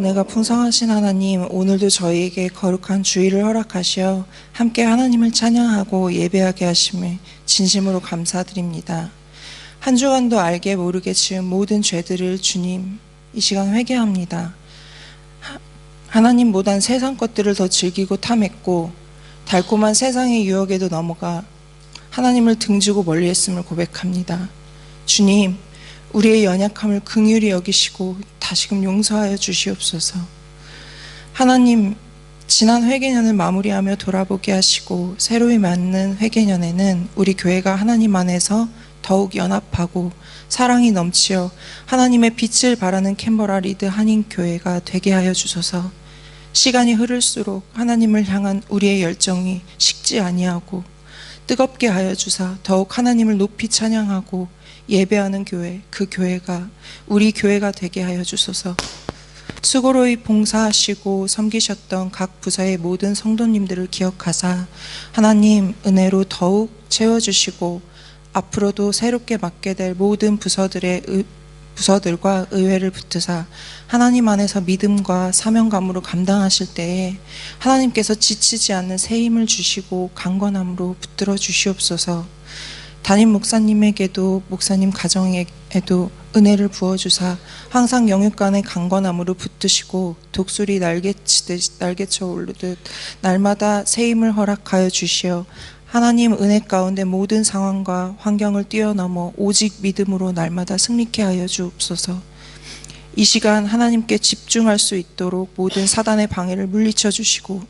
은혜가 풍성하신 하나님, 오늘도 저희에게 거룩한 주일을 허락하시어 함께 하나님을 찬양하고 예배하게 하심을 진심으로 감사드립니다. 한 주간도 알게 모르게 지은 모든 죄들을 주님 이 시간 회개합니다. 하나님보단 세상 것들을 더 즐기고 탐했고 달콤한 세상의 유혹에도 넘어가 하나님을 등지고 멀리했음을 고백합니다. 주님, 우리의 연약함을 긍휼히 여기시고 다시금 용서하여 주시옵소서. 하나님, 지난 회개년을 마무리하며 돌아보게 하시고 새로이 맞는 회개년에는 우리 교회가 하나님 안에서 더욱 연합하고 사랑이 넘치어 하나님의 빛을 발하는 캔버라 리드 한인교회가 되게 하여 주소서. 시간이 흐를수록 하나님을 향한 우리의 열정이 식지 아니하고 뜨겁게 하여 주사 더욱 하나님을 높이 찬양하고 예배하는 교회, 그 교회가 우리 교회가 되게 하여 주소서. 수고로이 봉사하시고 섬기셨던 각 부서의 모든 성도님들을 기억하사 하나님 은혜로 더욱 채워주시고 앞으로도 새롭게 맡게 될 모든 부서들과 의회를 붙드사 하나님 안에서 믿음과 사명감으로 감당하실 때에 하나님께서 지치지 않는 새 힘을 주시고 강건함으로 붙들어 주시옵소서. 담임 목사님에게도 목사님 가정에도 은혜를 부어주사 항상 영육간의 강건함으로 붙드시고 독수리 날개쳐 오르듯 날마다 새 힘을 허락하여 주시어 하나님 은혜 가운데 모든 상황과 환경을 뛰어넘어 오직 믿음으로 날마다 승리케 하여 주옵소서. 이 시간 하나님께 집중할 수 있도록 모든 사단의 방해를 물리쳐 주시고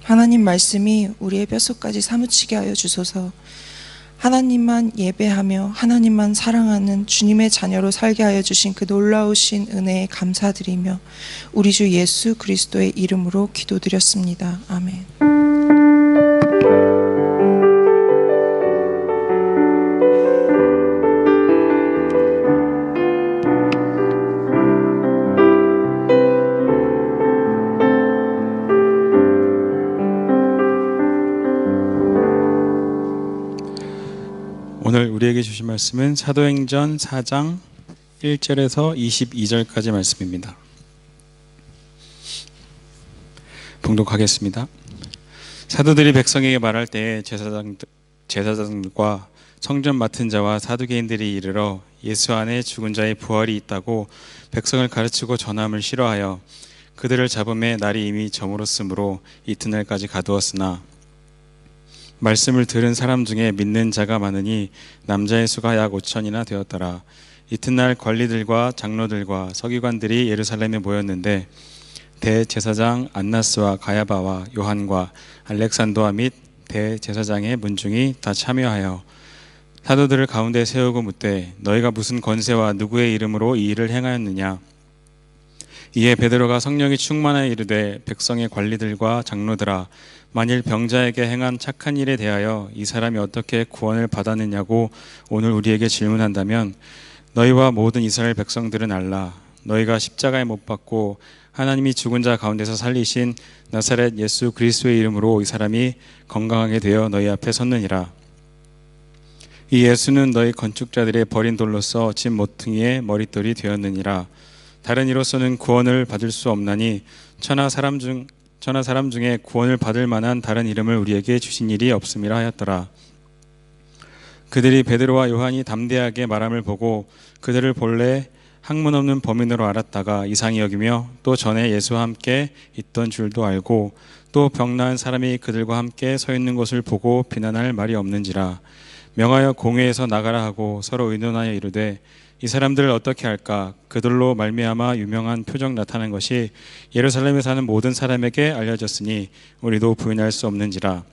하나님 말씀이 우리의 뼛속까지 사무치게 하여 주소서. 하나님만 예배하며 하나님만 사랑하는 주님의 자녀로 살게 하여 주신 그 놀라우신 은혜에 감사드리며 우리 주 예수 그리스도의 이름으로 기도드렸습니다. 아멘. 오늘 우리에게 주신 말씀은 사도행전 4장 1절에서 22절까지 말씀입니다. 봉독하겠습니다. 사도들이 백성에게 말할 때에 제사장들과 성전 맡은 자와 사두개인들이 이르러 예수 안에 죽은 자의 부활이 있다고 백성을 가르치고 전함을 싫어하여 그들을 잡음에 날이 이미 저물었으므로 이튿날까지 가두었으나 말씀을 들은 사람 중에 믿는 자가 많으니 남자의 수가 약 5천이나 되었더라. 이튿날 관리들과 장로들과 서기관들이 예루살렘에 모였는데 대제사장 안나스와 가야바와 요한과 알렉산더와 및 대제사장의 문중이 다 참여하여 사도들을 가운데 세우고 묻되 너희가 무슨 권세와 누구의 이름으로 이 일을 행하였느냐. 이에 베드로가 성령이 충만하여 이르되 백성의 관리들과 장로들아, 만일 병자에게 행한 착한 일에 대하여 이 사람이 어떻게 구원을 받았느냐고 오늘 우리에게 질문한다면 너희와 모든 이스라엘 백성들은 알라. 너희가 십자가에 못 박고 하나님이 죽은 자 가운데서 살리신 나사렛 예수 그리스도의 이름으로 이 사람이 건강하게 되어 너희 앞에 섰느니라. 이 예수는 너희 건축자들의 버린 돌로서 집 모퉁이의 머릿돌이 되었느니라. 다른 이로서는 구원을 받을 수 없나니 천하 사람 중에 구원을 받을 만한 다른 이름을 우리에게 주신 일이 없음이라 하였더라. 그들이 베드로와 요한이 담대하게 말함을 보고 그들을 본래 학문 없는 범인으로 알았다가 이상히 여기며 또 전에 예수와 함께 있던 줄도 알고 또 병 나은 사람이 그들과 함께 서 있는 것을 보고 비난할 말이 없는지라. 명하여 공회에서 나가라 하고 서로 의논하여 이르되 이 사람들을 어떻게 할까? 그들로 말미암아 유명한 표적 나타난 것이 예루살렘에 사는 모든 사람에게 알려졌으니 우리도 부인할 수 없는지라.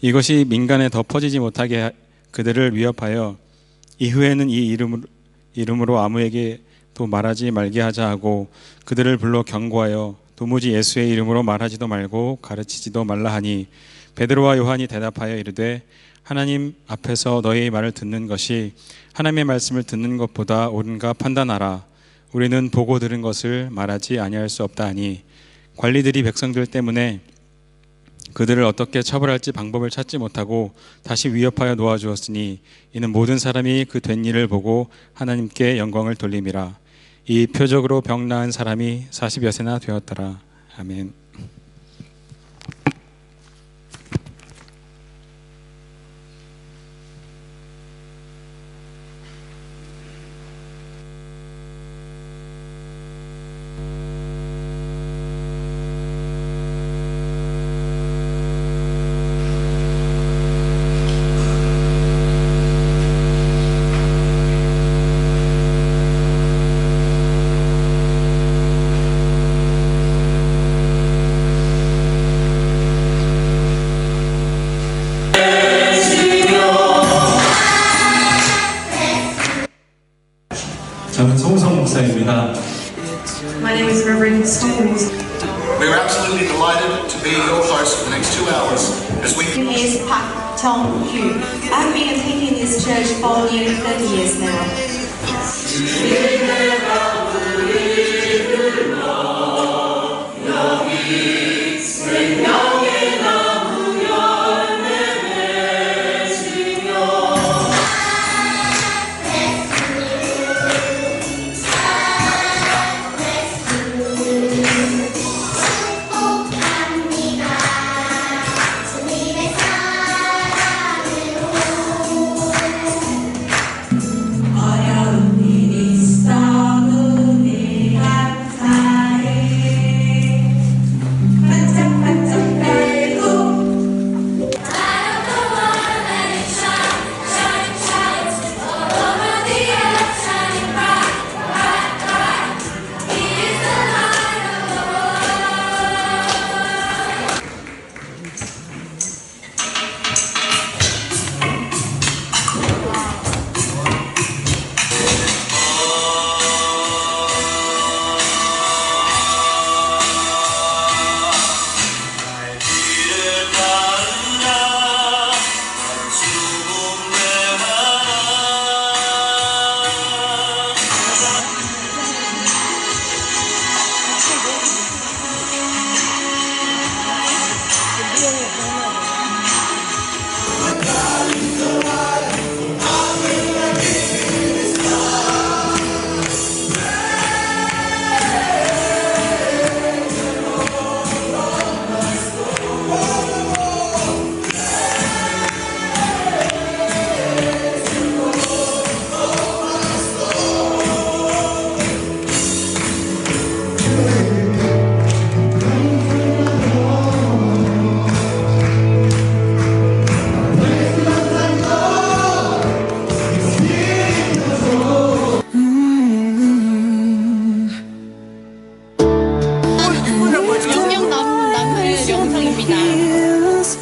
이것이 민간에 더 퍼지지 못하게 그들을 위협하여 이후에는 이 이름으로 아무에게도 말하지 말게 하자 하고 그들을 불러 경고하여 도무지 예수의 이름으로 말하지도 말고 가르치지도 말라 하니 베드로와 요한이 대답하여 이르되 하나님 앞에서 너희의 말을 듣는 것이 하나님의 말씀을 듣는 것보다 옳은가 판단하라. 우리는 보고 들은 것을 말하지 아니할 수 없다 하니 관리들이 백성들 때문에 그들을 어떻게 처벌할지 방법을 찾지 못하고 다시 위협하여 놓아주었으니 이는 모든 사람이 그 된 일을 보고 하나님께 영광을 돌림이라. 이 표적으로 병 나은 사람이 40여세나 되었더라. 아멘. 저는 송성 목사입니다. My name is Reverend Songs. We're absolutely delighted to be your host for the next 2 hours as we He is Pak Tong Hugh. I've been attending this church for nearly 30 years now.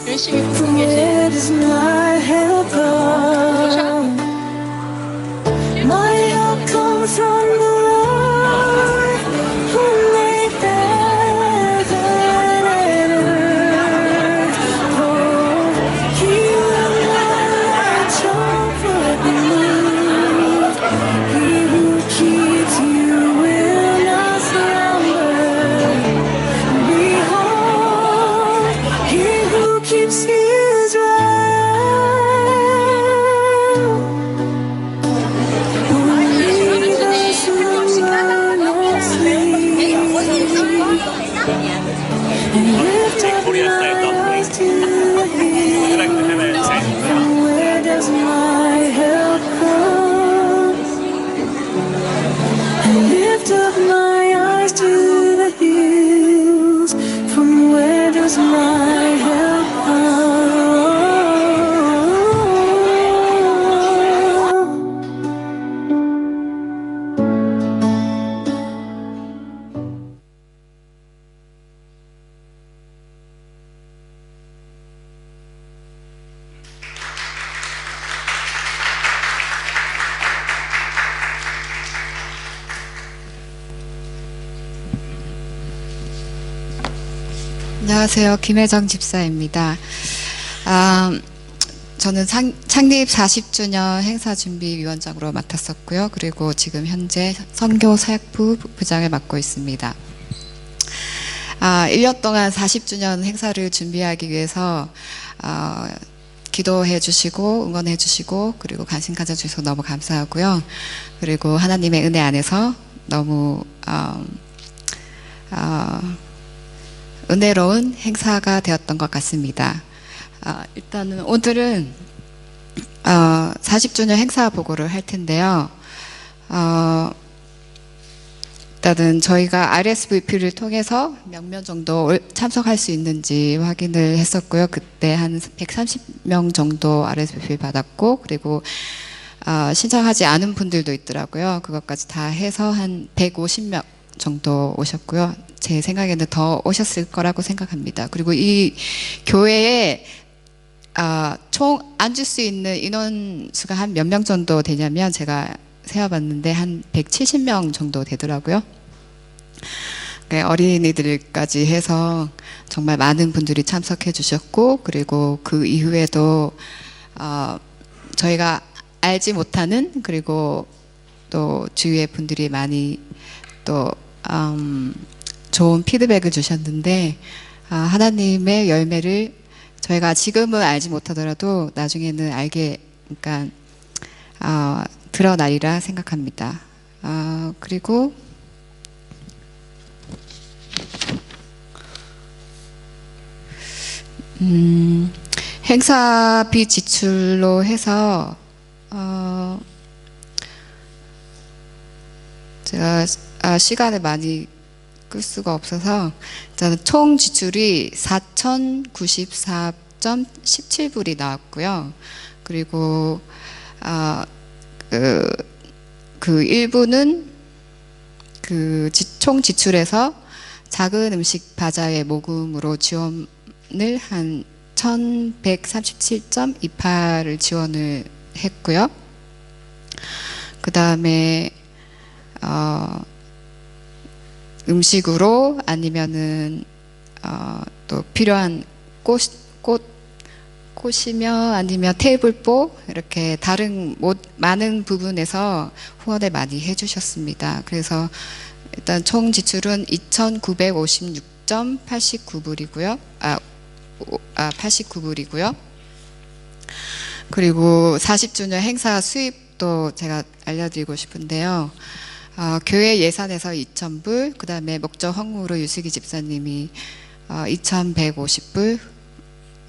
열심히 보고 계신 안녕하세요. 김혜정 집사입니다. 저는 창립 40주년 행사준비위원장으로 맡았었고요. 그리고 지금 현재 선교사역부 부장을 맡고 있습니다. 1년 동안 40주년 행사를 준비하기 위해서 기도해 주시고 응원해 주시고 그리고 관심 가져주셔서 너무 감사하고요. 그리고 하나님의 은혜 안에서 너무 은혜로운 행사가 되었던 것 같습니다. 일단은 오늘은 40주년 행사 보고를 할 텐데요. 일단은 저희가 RSVP를 통해서 몇 명 정도 참석할 수 있는지 확인을 했었고요. 그때 한 130명 정도 RSVP 받았고, 그리고 신청하지 않은 분들도 있더라고요. 그것까지 다 해서 한 150명 정도 오셨고요. 제 생각에는 더 오셨을 거라고 생각합니다. 그리고 이 교회에 총 앉을 수 있는 인원수가 한 몇 명 정도 되냐면 제가 세어봤는데 한 170명 정도 되더라고요. 어린이들까지 해서 정말 많은 분들이 참석해 주셨고, 그리고 그 이후에도 저희가 알지 못하는, 그리고 또 주위의 분들이 많이 또 좋은 피드백을 주셨는데, 하나님의 열매를 저희가 지금은 알지 못하더라도 나중에는 알게, 그러니까 드러나리라 생각합니다. 그리고 행사비 지출로 해서 제가 시간을 많이 끌 수가 없어서 일단 총 지출이 4,094.17불이 나왔고요. 그리고 그 일부는 총 지출에서 작은 음식 바자회 모금으로 지원을 한 1,137.28을 지원을 했고요. 그 다음에 음식으로 아니면은 또 필요한 꽃이며 아니면 테이블보 이렇게 다른 많은 부분에서 후원을 많이 해주셨습니다. 그래서 일단 총 지출은 2,956.89불이고요. 89불이고요. 그리고 40주년 행사 수입도 제가 알려드리고 싶은데요. 교회 예산에서 2,000불, 그 다음에 목적 헌금으로 유수기 집사님이 2,150불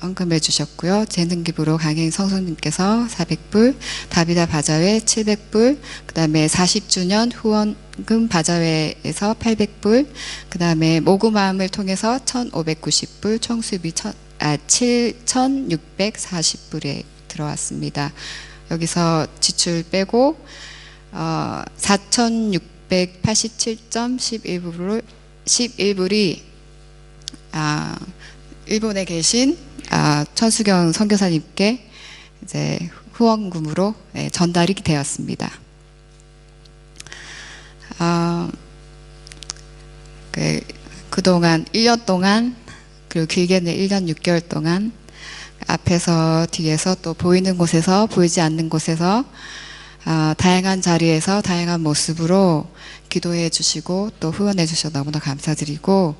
헌금해 주셨고요. 재능기부로 강행 성소님께서 400불, 다비다 바자회 700불, 그 다음에 40주년 후원금 바자회에서 800불, 그 다음에 모금함을 통해서 1,590불, 총 수입이 7,640불에 들어왔습니다. 여기서 지출 빼고 4,687.11불이 일본에 계신 천수경 선교사님께 이제 후원금으로 전달이 되었습니다. 그동안 1년 동안, 그리고 길게는 1년 6개월 동안 앞에서 뒤에서 또 보이는 곳에서 보이지 않는 곳에서 다양한 자리에서 다양한 모습으로 기도해 주시고 또 후원해 주셔서 너무나 감사드리고,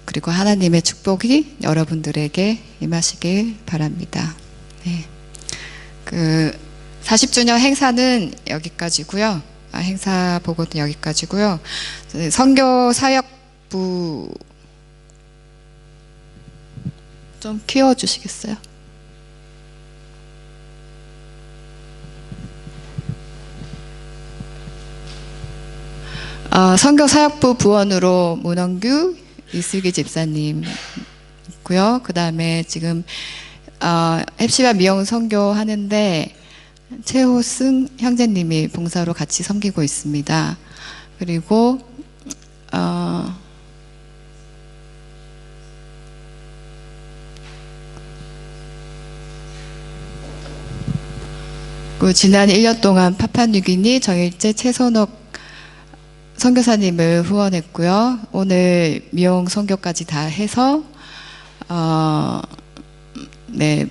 그리고 하나님의 축복이 여러분들에게 임하시길 바랍니다. 네. 40주년 행사는 여기까지고요. 행사 보고는 여기까지고요. 선교 사역부 좀 키워주시겠어요? 선교 사역부 부원으로 문원규 이슬기 집사님 있고요. 그 다음에 지금 헵시바 미용 선교 하는데 최호승 형제님이 봉사로 같이 섬기고 있습니다. 그리고 지난 1년 동안 파푸아뉴기니 정일제 최선옥 선교사님을 후원했고요. 오늘 미용 선교까지 다 해서 네,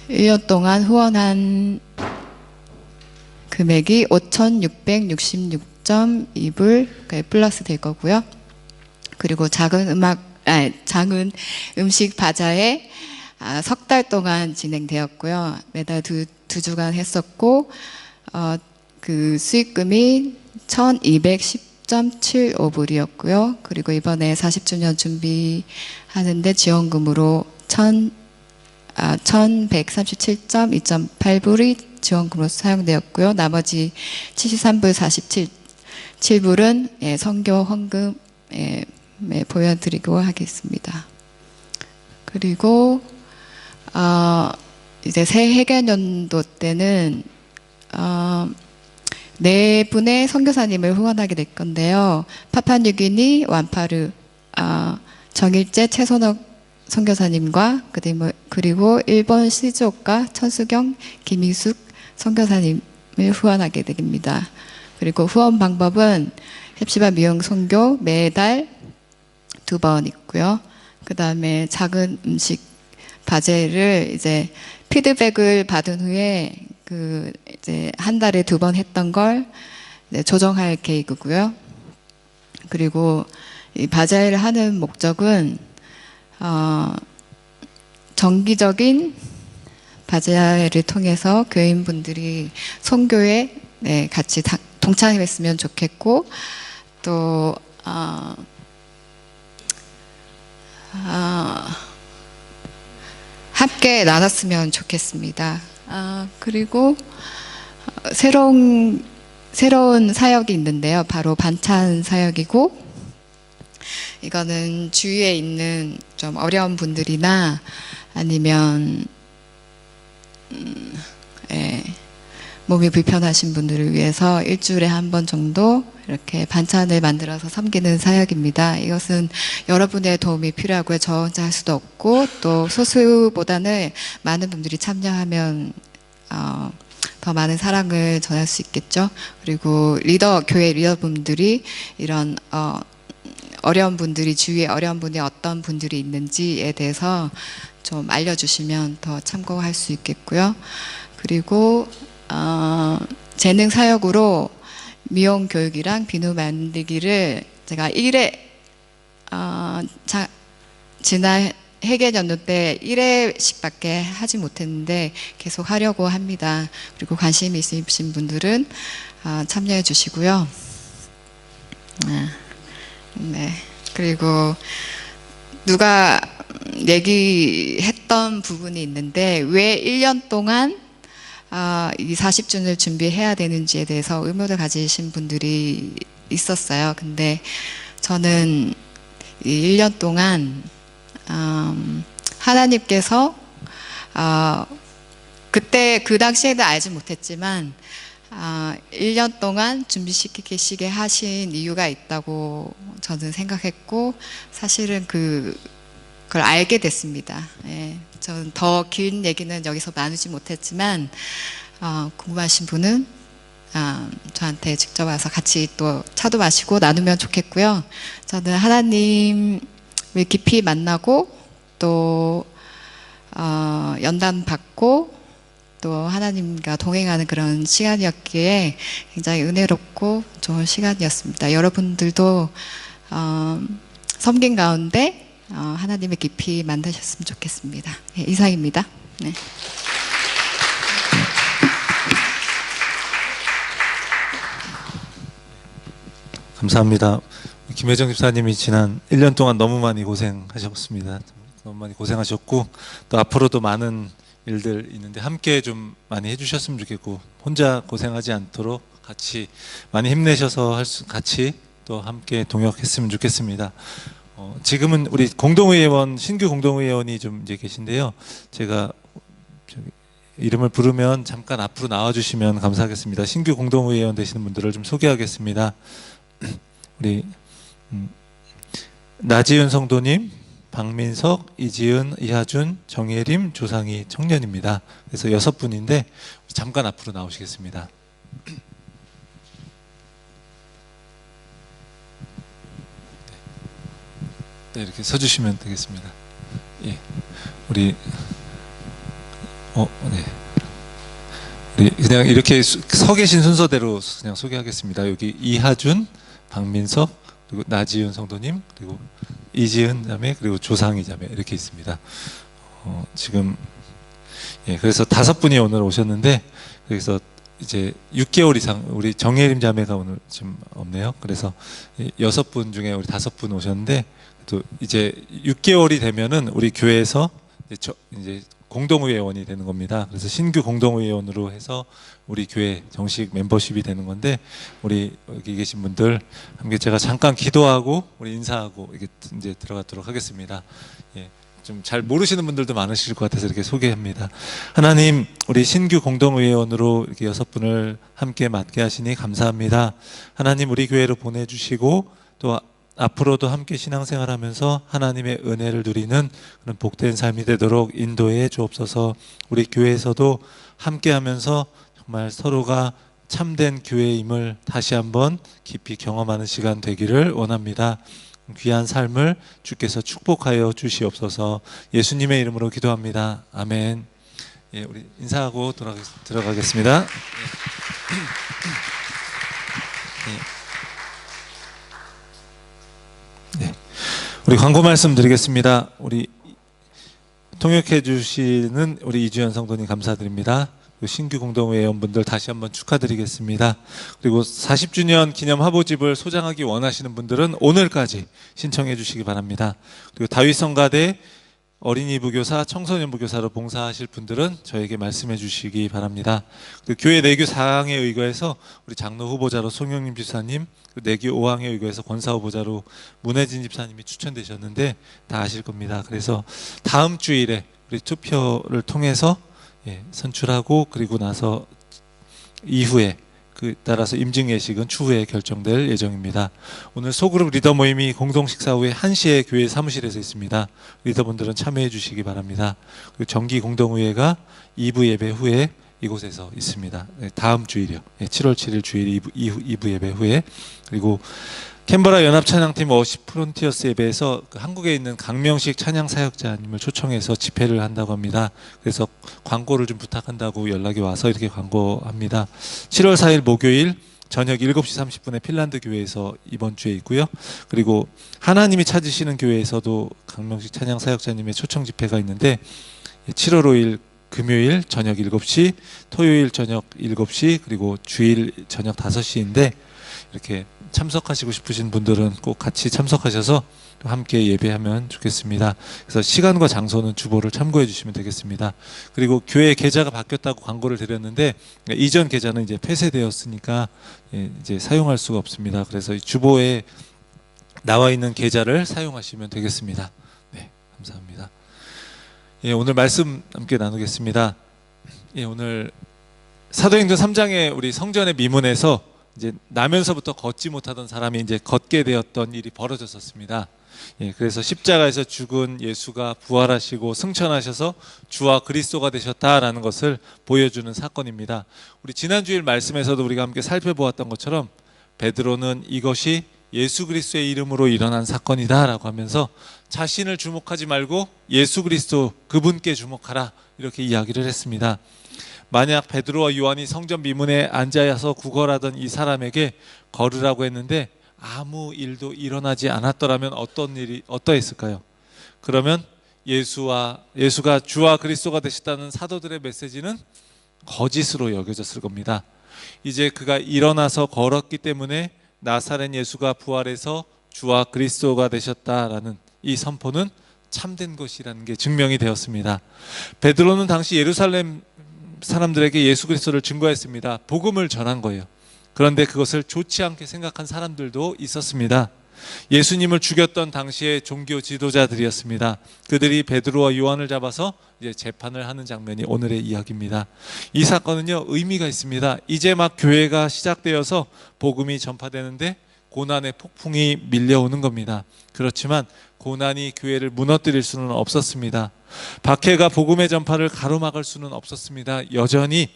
1년 동안 후원한 금액이 5,666.2불 플러스 될 거고요. 그리고 작은 음식 바자회 석 달 동안 진행되었고요. 매달 두 주간 했었고 그 수익금이 1210.75불이었고요. 그리고 이번에 40주년 준비하는데 지원금으로 1137.2.8불이 지원금으로 사용되었고요. 나머지 73불 47불은 선교 헌금 보여드리고 하겠습니다. 그리고 이제 새 해결연도 때는 네 분의 선교사님을 후원하게 될 건데요. 파푸아뉴기니 완파르 정일재 최선옥 선교사님과 그리고 일본 시즈오카 천수경 김희숙 선교사님을 후원하게 됩니다. 그리고 후원 방법은 헵시바 미용 선교 매달 2번 있고요. 그 다음에 작은 음식 바제를 이제 피드백을 받은 후에 그 이제 한 달에 2번 했던 걸 조정할 계획이고요. 그리고 이 바자회를 하는 목적은 정기적인 바자회를 통해서 교인분들이 선교에 같이 동참했으면 좋겠고 또 함께 나눴으면 좋겠습니다. 그리고 새로운 사역이 있는데요. 바로 반찬 사역이고, 이거는 주위에 있는 좀 어려운 분들이나 아니면 몸이 불편하신 분들을 위해서 일주일에 한 번 정도 이렇게 반찬을 만들어서 섬기는 사역입니다. 이것은 여러분의 도움이 필요하고요. 저 혼자 할 수도 없고 또 소수보다는 많은 분들이 참여하면 더 많은 사랑을 전할 수 있겠죠. 그리고 교회 리더분들이 이런 어려운 분들이 주위에 어려운 분이 어떤 분들이 있는지에 대해서 좀 알려주시면 더 참고할 수 있겠고요. 그리고 재능 사역으로 미용 교육이랑 비누 만들기를 제가 1회 지난 해계연도 때 1회씩밖에 하지 못했는데 계속 하려고 합니다. 그리고 관심이 있으신 분들은 참여해 주시고요. 네. 그리고 누가 얘기했던 부분이 있는데 왜 1년 동안 이 40주년을 준비해야 되는지에 대해서 의문을 가지신 분들이 있었어요. 근데 저는 이 1년 동안 하나님께서 그때 그 당시에는 알지 못했지만 1년 동안 준비시키시게 하신 이유가 있다고 저는 생각했고 사실은 그걸 알게 됐습니다. 예, 저는 더 긴 얘기는 여기서 나누지 못했지만 궁금하신 분은 저한테 직접 와서 같이 또 차도 마시고 나누면 좋겠고요. 저는 하나님을 깊이 만나고 또 연단 받고 또 하나님과 동행하는 그런 시간이었기에 굉장히 은혜롭고 좋은 시간이었습니다. 여러분들도 섬긴 가운데 하나님의 깊이 만나셨으면 좋겠습니다. 네, 이상입니다. 네. 감사합니다. 김혜정 집사님이 지난 1년 동안 너무 많이 고생하셨습니다. 너무 많이 고생하셨고 또 앞으로도 많은 일들 있는데 함께 좀 많이 해주셨으면 좋겠고 혼자 고생하지 않도록 같이 많이 힘내셔서 같이 또 함께 동역했으면 좋겠습니다. 지금은 우리 공동의회원 신규 공동의회원이 좀 이제 계신데요. 제가 이름을 부르면 잠깐 앞으로 나와주시면 감사하겠습니다. 신규 공동의회원 되시는 분들을 좀 소개하겠습니다. 우리 나지은 성도님, 박민석, 이지은, 이하준, 정예림, 조상희 청년입니다. 그래서 6분인데 잠깐 앞으로 나오시겠습니다. 네, 이렇게 서주시면 되겠습니다. 예, 우리 네, 우리 그냥 이렇게 서 계신 순서대로 그냥 소개하겠습니다. 여기 이하준, 박민석, 그리고 나지은 성도님, 그리고 이지은 자매, 그리고 조상희 자매 이렇게 있습니다. 지금 그래서 5분이 오늘 오셨는데 그래서 이제 6개월 이상 우리 정예림 자매가 오늘 지금 없네요. 그래서 6분 중에 우리 5분 오셨는데 또 이제 6개월이 되면은 우리 교회에서 이제 공동의회원이 되는 겁니다. 그래서 신규 공동의회원으로 해서 우리 교회 정식 멤버십이 되는 건데 우리 여기 계신 분들 함께 제가 잠깐 기도하고 우리 인사하고 이렇게 이제 들어가도록 하겠습니다. 예. 좀 잘 모르시는 분들도 많으실 것 같아서 이렇게 소개합니다. 하나님, 우리 신규 공동의회원으로 이렇게 6분을 함께 맡게 하시니 감사합니다. 하나님, 우리 교회로 보내주시고 또 앞으로도 함께 신앙생활하면서 하나님의 은혜를 누리는 그런 복된 삶이 되도록 인도해 주옵소서. 우리 교회에서도 함께하면서 정말 서로가 참된 교회임을 다시 한번 깊이 경험하는 시간 되기를 원합니다. 귀한 삶을 주께서 축복하여 주시옵소서. 예수님의 이름으로 기도합니다. 아멘. 예, 우리 인사하고 들어가겠습니다. 네. 우리 광고 말씀 드리겠습니다. 우리 통역해 주시는 우리 이주연 성도님 감사드립니다. 신규 공동회원분들 다시 한번 축하드리겠습니다. 그리고 40주년 기념 화보집을 소장하기 원하시는 분들은 오늘까지 신청해 주시기 바랍니다. 그리고 다윗성가대 어린이 부교사, 청소년 부교사로 봉사하실 분들은 저에게 말씀해 주시기 바랍니다. 그리고 교회 내규 4항에 의거해서 우리 장로 후보자로 송영림 집사님, 내규 5항에 의거해서 권사 후보자로 문혜진 집사님이 추천되셨는데 다 아실 겁니다. 그래서 다음 주일에 우리 투표를 통해서 선출하고 그리고 나서 이후에 따라서 임직 예식은 추후에 결정될 예정입니다. 오늘 소그룹 리더 모임이 공동 식사 후에 1시에 교회 사무실에서 있습니다. 리더분들은 참여해 주시기 바랍니다. 그리고 정기 공동의회가 2부 예배 후에 이곳에서 있습니다. 다음 주일이요. 7월 7일 주일 2부 예배 후에. 그리고 캔버라 연합 찬양팀 워십 프론티어스 예배에서 한국에 있는 강명식 찬양 사역자님을 초청해서 집회를 한다고 합니다. 그래서 광고를 좀 부탁한다고 연락이 와서 이렇게 광고합니다. 7월 4일 목요일 저녁 7시 30분에 핀란드 교회에서 이번 주에 있고요. 그리고 하나님이 찾으시는 교회에서도 강명식 찬양 사역자님의 초청 집회가 있는데 7월 5일 금요일 저녁 7시, 토요일 저녁 7시, 그리고 주일 저녁 5시인데 이렇게 참석하시고 싶으신 분들은 꼭 같이 참석하셔서 함께 예배하면 좋겠습니다. 그래서 시간과 장소는 주보를 참고해 주시면 되겠습니다. 그리고 교회 계좌가 바뀌었다고 광고를 드렸는데 이전 계좌는 이제 폐쇄되었으니까 이제 사용할 수가 없습니다. 그래서 주보에 나와 있는 계좌를 사용하시면 되겠습니다. 네, 감사합니다. 오늘 말씀 함께 나누겠습니다. 오늘 사도행전 3장의 우리 성전의 미문에서 이제 나면서부터 걷지 못하던 사람이 이제 걷게 되었던 일이 벌어졌었습니다. 그래서 십자가에서 죽은 예수가 부활하시고 승천하셔서 주와 그리스도가 되셨다라는 것을 보여주는 사건입니다. 우리 지난주일 말씀에서도 우리가 함께 살펴보았던 것처럼 베드로는 이것이 예수 그리스도의 이름으로 일어난 사건이다라고 하면서 자신을 주목하지 말고 예수 그리스도 그분께 주목하라 이렇게 이야기를 했습니다. 만약 베드로와 요한이 성전 미문에 앉아서 구걸하던 이 사람에게 걸으라고 했는데 아무 일도 일어나지 않았더라면 어떠했을까요? 그러면 예수가 주와 그리스도가 되셨다는 사도들의 메시지는 거짓으로 여겨졌을 겁니다. 이제 그가 일어나서 걸었기 때문에 나사렛 예수가 부활해서 주와 그리스도가 되셨다라는 이 선포는 참된 것이라는 게 증명이 되었습니다. 베드로는 당시 예루살렘 사람들에게 예수 그리스도를 증거했습니다. 복음을 전한 거예요. 그런데 그것을 좋지 않게 생각한 사람들도 있었습니다. 예수님을 죽였던 당시의 종교 지도자들이었습니다. 그들이 베드로와 요한을 잡아서 이제 재판을 하는 장면이 오늘의 이야기입니다. 이 사건은요 의미가 있습니다. 이제 막 교회가 시작되어서 복음이 전파되는데 고난의 폭풍이 밀려오는 겁니다. 그렇지만 고난이 교회를 무너뜨릴 수는 없었습니다. 박해가 복음의 전파를 가로막을 수는 없었습니다. 여전히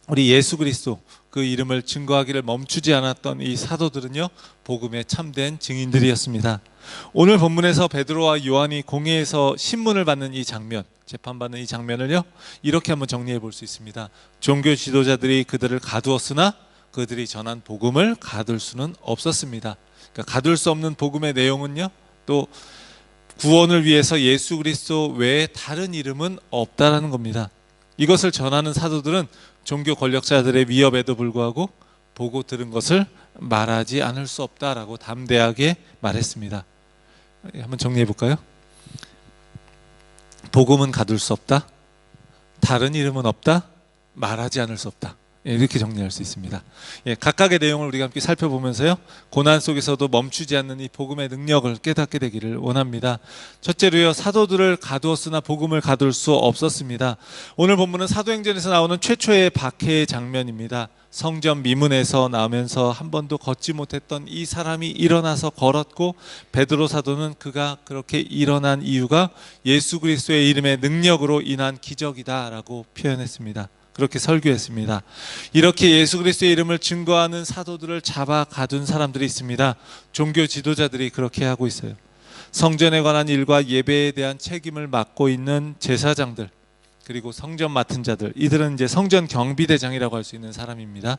우리 예수 그리스도 그 이름을 증거하기를 멈추지 않았던 이 사도들은요 복음의 참된 증인들이었습니다. 오늘 본문에서 베드로와 요한이 공회에서 신문을 받는 이 장면, 재판받는 이 장면을요 이렇게 한번 정리해 볼 수 있습니다. 종교 지도자들이 그들을 가두었으나 그들이 전한 복음을 가둘 수는 없었습니다. 그러니까 가둘 수 없는 복음의 내용은요 또 구원을 위해서 예수 그리스도 외에 다른 이름은 없다라는 겁니다. 이것을 전하는 사도들은 종교 권력자들의 위협에도 불구하고 보고 들은 것을 말하지 않을 수 없다라고 담대하게 말했습니다. 한번 정리해 볼까요? 복음은 가둘 수 없다. 다른 이름은 없다. 말하지 않을 수 없다. 이렇게 정리할 수 있습니다. 각각의 내용을 우리가 함께 살펴보면서요, 고난 속에서도 멈추지 않는 이 복음의 능력을 깨닫게 되기를 원합니다. 첫째로요, 사도들을 가두었으나 복음을 가둘 수 없었습니다. 오늘 본문은 사도행전에서 나오는 최초의 박해의 장면입니다. 성전 미문에서 나오면서 한 번도 걷지 못했던 이 사람이 일어나서 걸었고, 베드로 사도는 그가 그렇게 일어난 이유가 예수 그리스도의 이름의 능력으로 인한 기적이다라고 표현했습니다. 그렇게 설교했습니다. 이렇게 예수 그리스도의 이름을 증거하는 사도들을 잡아 가둔 사람들이 있습니다. 종교 지도자들이 그렇게 하고 있어요. 성전에 관한 일과 예배에 대한 책임을 맡고 있는 제사장들, 그리고 성전 맡은 자들, 이들은 이제 성전 경비대장이라고 할 수 있는 사람입니다.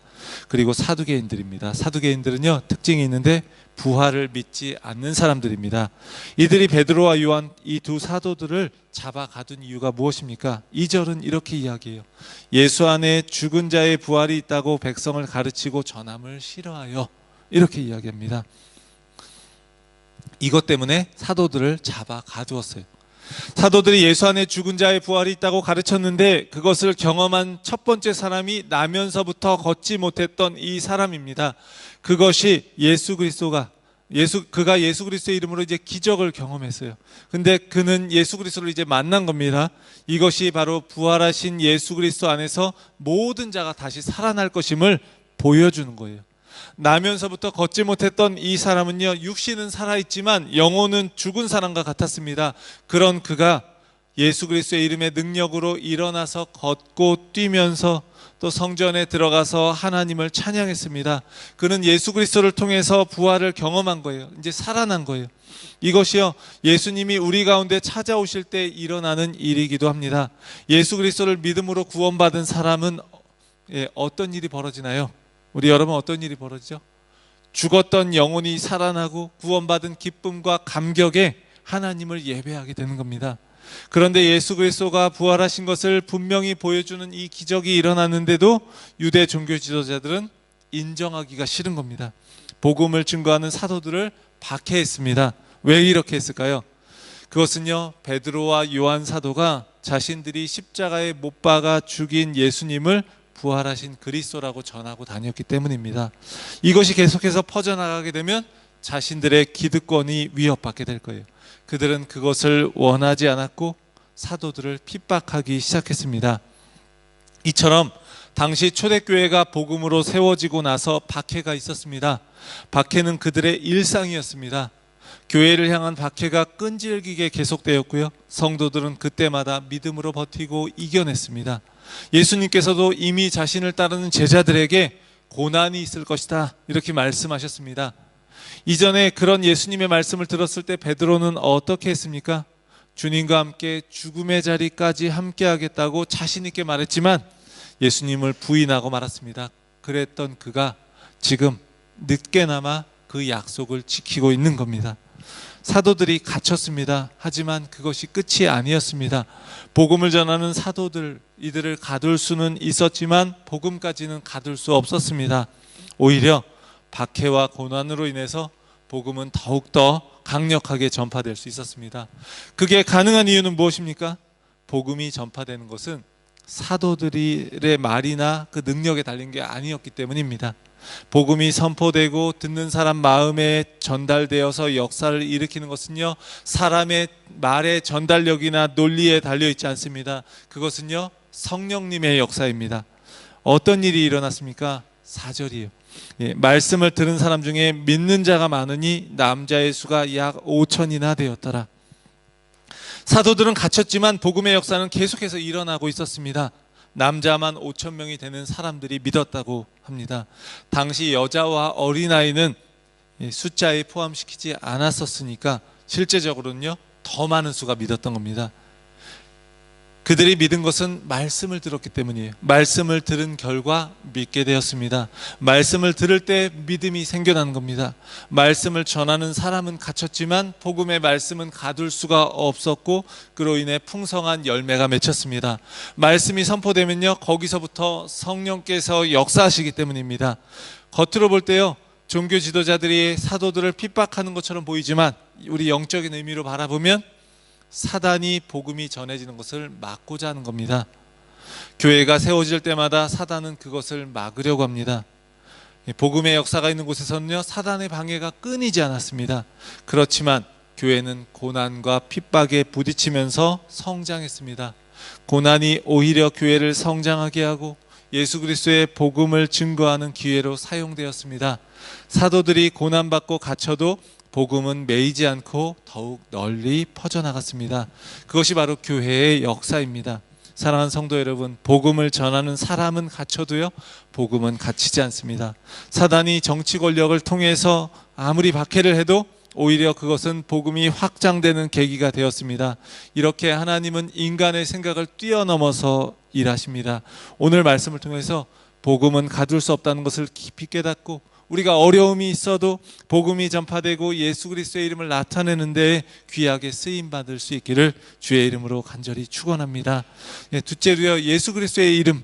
그리고 사두개인들입니다. 사두개인들은요, 특징이 있는데 부활을 믿지 않는 사람들입니다. 이들이 베드로와 요한 이 두 사도들을 잡아 가둔 이유가 무엇입니까? 2절은 이렇게 이야기해요. 예수 안에 죽은 자의 부활이 있다고 백성을 가르치고 전함을 싫어하여, 이렇게 이야기합니다. 이것 때문에 사도들을 잡아 가두었어요. 사도들이 예수 안에 죽은 자의 부활이 있다고 가르쳤는데 그것을 경험한 첫 번째 사람이 나면서부터 걷지 못했던 이 사람입니다. 그것이 그가 예수 그리스도의 이름으로 이제 기적을 경험했어요. 근데 그는 예수 그리스도를 이제 만난 겁니다. 이것이 바로 부활하신 예수 그리스도 안에서 모든 자가 다시 살아날 것임을 보여주는 거예요. 나면서부터 걷지 못했던 이 사람은요, 육신은 살아있지만 영혼은 죽은 사람과 같았습니다. 그런 그가 예수 그리스도의 이름의 능력으로 일어나서 걷고 뛰면서 또 성전에 들어가서 하나님을 찬양했습니다. 그는 예수 그리스도를 통해서 부활을 경험한 거예요. 이제 살아난 거예요. 이것이요, 예수님이 우리 가운데 찾아오실 때 일어나는 일이기도 합니다. 예수 그리스도를 믿음으로 구원받은 사람은 어떤 일이 벌어지나요? 우리 여러분, 어떤 일이 벌어지죠? 죽었던 영혼이 살아나고 구원받은 기쁨과 감격에 하나님을 예배하게 되는 겁니다. 그런데 예수 그리스도가 부활하신 것을 분명히 보여주는 이 기적이 일어났는데도 유대 종교 지도자들은 인정하기가 싫은 겁니다. 복음을 증거하는 사도들을 박해했습니다. 왜 이렇게 했을까요? 그것은요, 베드로와 요한 사도가 자신들이 십자가에 못 박아 죽인 예수님을 부활하신 그리스도라고 전하고 다녔기 때문입니다. 이것이 계속해서 퍼져나가게 되면 자신들의 기득권이 위협받게 될 거예요. 그들은 그것을 원하지 않았고 사도들을 핍박하기 시작했습니다. 이처럼 당시 초대교회가 복음으로 세워지고 나서 박해가 있었습니다. 박해는 그들의 일상이었습니다. 교회를 향한 박해가 끈질기게 계속되었고요, 성도들은 그때마다 믿음으로 버티고 이겨냈습니다. 예수님께서도 이미 자신을 따르는 제자들에게 고난이 있을 것이다, 이렇게 말씀하셨습니다. 이전에 그런 예수님의 말씀을 들었을 때 베드로는 어떻게 했습니까? 주님과 함께 죽음의 자리까지 함께 하겠다고 자신 있게 말했지만 예수님을 부인하고 말았습니다. 그랬던 그가 지금 늦게나마 그 약속을 지키고 있는 겁니다. 사도들이 갇혔습니다. 하지만 그것이 끝이 아니었습니다. 복음을 전하는 사도들, 이들을 가둘 수는 있었지만 복음까지는 가둘 수 없었습니다. 오히려 박해와 고난으로 인해서 복음은 더욱더 강력하게 전파될 수 있었습니다. 그게 가능한 이유는 무엇입니까? 복음이 전파되는 것은 사도들의 말이나 그 능력에 달린 게 아니었기 때문입니다. 복음이 선포되고 듣는 사람 마음에 전달되어서 역사를 일으키는 것은요, 사람의 말의 전달력이나 논리에 달려있지 않습니다. 그것은요, 성령님의 역사입니다. 어떤 일이 일어났습니까? 4절이에요. 말씀을 들은 사람 중에 믿는 자가 많으니 남자의 수가 약 5천이나 되었더라. 사도들은 갇혔지만 복음의 역사는 계속해서 일어나고 있었습니다. 남자만 5천 명이 되는 사람들이 믿었다고 합니다. 당시 여자와 어린아이는 숫자에 포함시키지 않았었으니까 실제적으로는요, 더 많은 수가 믿었던 겁니다. 그들이 믿은 것은 말씀을 들었기 때문이에요. 말씀을 들은 결과 믿게 되었습니다. 말씀을 들을 때 믿음이 생겨나는 겁니다. 말씀을 전하는 사람은 갇혔지만 복음의 말씀은 가둘 수가 없었고 그로 인해 풍성한 열매가 맺혔습니다. 말씀이 선포되면요, 거기서부터 성령께서 역사하시기 때문입니다. 겉으로 볼 때요, 종교 지도자들이 사도들을 핍박하는 것처럼 보이지만 우리 영적인 의미로 바라보면 사단이 복음이 전해지는 것을 막고자 하는 겁니다. 교회가 세워질 때마다 사단은 그것을 막으려고 합니다. 복음의 역사가 있는 곳에서는요, 사단의 방해가 끊이지 않았습니다. 그렇지만 교회는 고난과 핍박에 부딪히면서 성장했습니다. 고난이 오히려 교회를 성장하게 하고 예수 그리스도의 복음을 증거하는 기회로 사용되었습니다. 사도들이 고난받고 갇혀도 복음은 매이지 않고 더욱 널리 퍼져나갔습니다. 그것이 바로 교회의 역사입니다. 사랑하는 성도 여러분, 복음을 전하는 사람은 갇혀도요, 복음은 갇히지 않습니다. 사단이 정치 권력을 통해서 아무리 박해를 해도 오히려 그것은 복음이 확장되는 계기가 되었습니다. 이렇게 하나님은 인간의 생각을 뛰어넘어서 일하십니다. 오늘 말씀을 통해서 복음은 가둘 수 없다는 것을 깊이 깨닫고 우리가 어려움이 있어도 복음이 전파되고 예수 그리스도의 이름을 나타내는 데 귀하게 쓰임받을 수 있기를 주의 이름으로 간절히 축원합니다. 둘째로요, 예수 그리스도의 이름,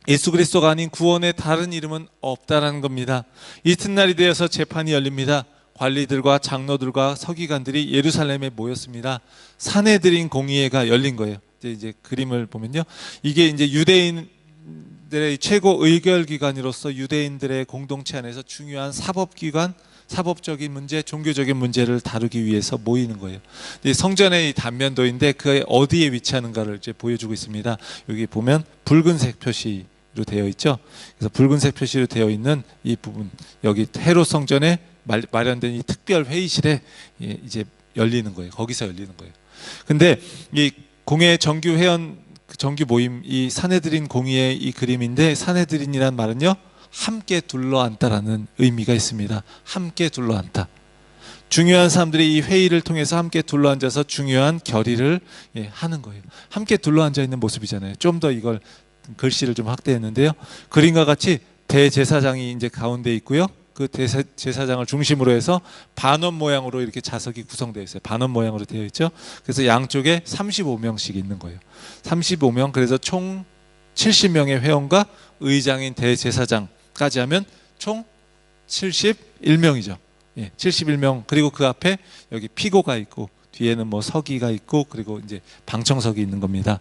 예수 그리스도가 아닌 구원의 다른 이름은 없다라는 겁니다. 이튿날이 되어서 재판이 열립니다. 관리들과 장로들과 서기관들이 예루살렘에 모였습니다. 사내들인 공의회가 열린 거예요. 이제 그림을 보면요, 이게 이제 유대인들의 최고 의결기관으로서 유대인들의 공동체 안에서 중요한 사법기관, 사법적인 문제, 종교적인 문제를 다루기 위해서 모이는 거예요. 성전의 단면도인데 그 어디에 위치하는가를 이제 보여주고 있습니다. 여기 보면 붉은색 표시로 되어 있죠. 그래서 붉은색 표시로 되어 있는 이 부분, 여기 헤롯 성전에 마련된 이 특별 회의실에 이제 열리는 거예요. 거기서 열리는 거예요. 근데 이 공회 정규 회원 정규 모임, 이 사내들인 공의의 이 그림인데, 사내들인이란 말은요, 함께 둘러앉다라는 의미가 있습니다. 함께 둘러앉다. 중요한 사람들이 이 회의를 통해서 함께 둘러앉아서 중요한 결의를 하는 거예요. 함께 둘러앉아 있는 모습이잖아요. 좀 더 이걸 글씨를 좀 확대했는데요, 그림과 같이 대제사장이 이제 가운데 있고요, 그 제사장을 중심으로 해서 반원 모양으로 이렇게 자석이 구성되어 있어요. 반원 모양으로 되어 있죠. 그래서 양쪽에 35명씩 있는 거예요. 35명, 그래서 총 70명의 회원과 의장인 대제사장까지 하면 총 71명이죠. 71명. 그리고 그 앞에 여기 피고가 있고 뒤에는 뭐 서기가 있고 그리고 이제 방청석이 있는 겁니다.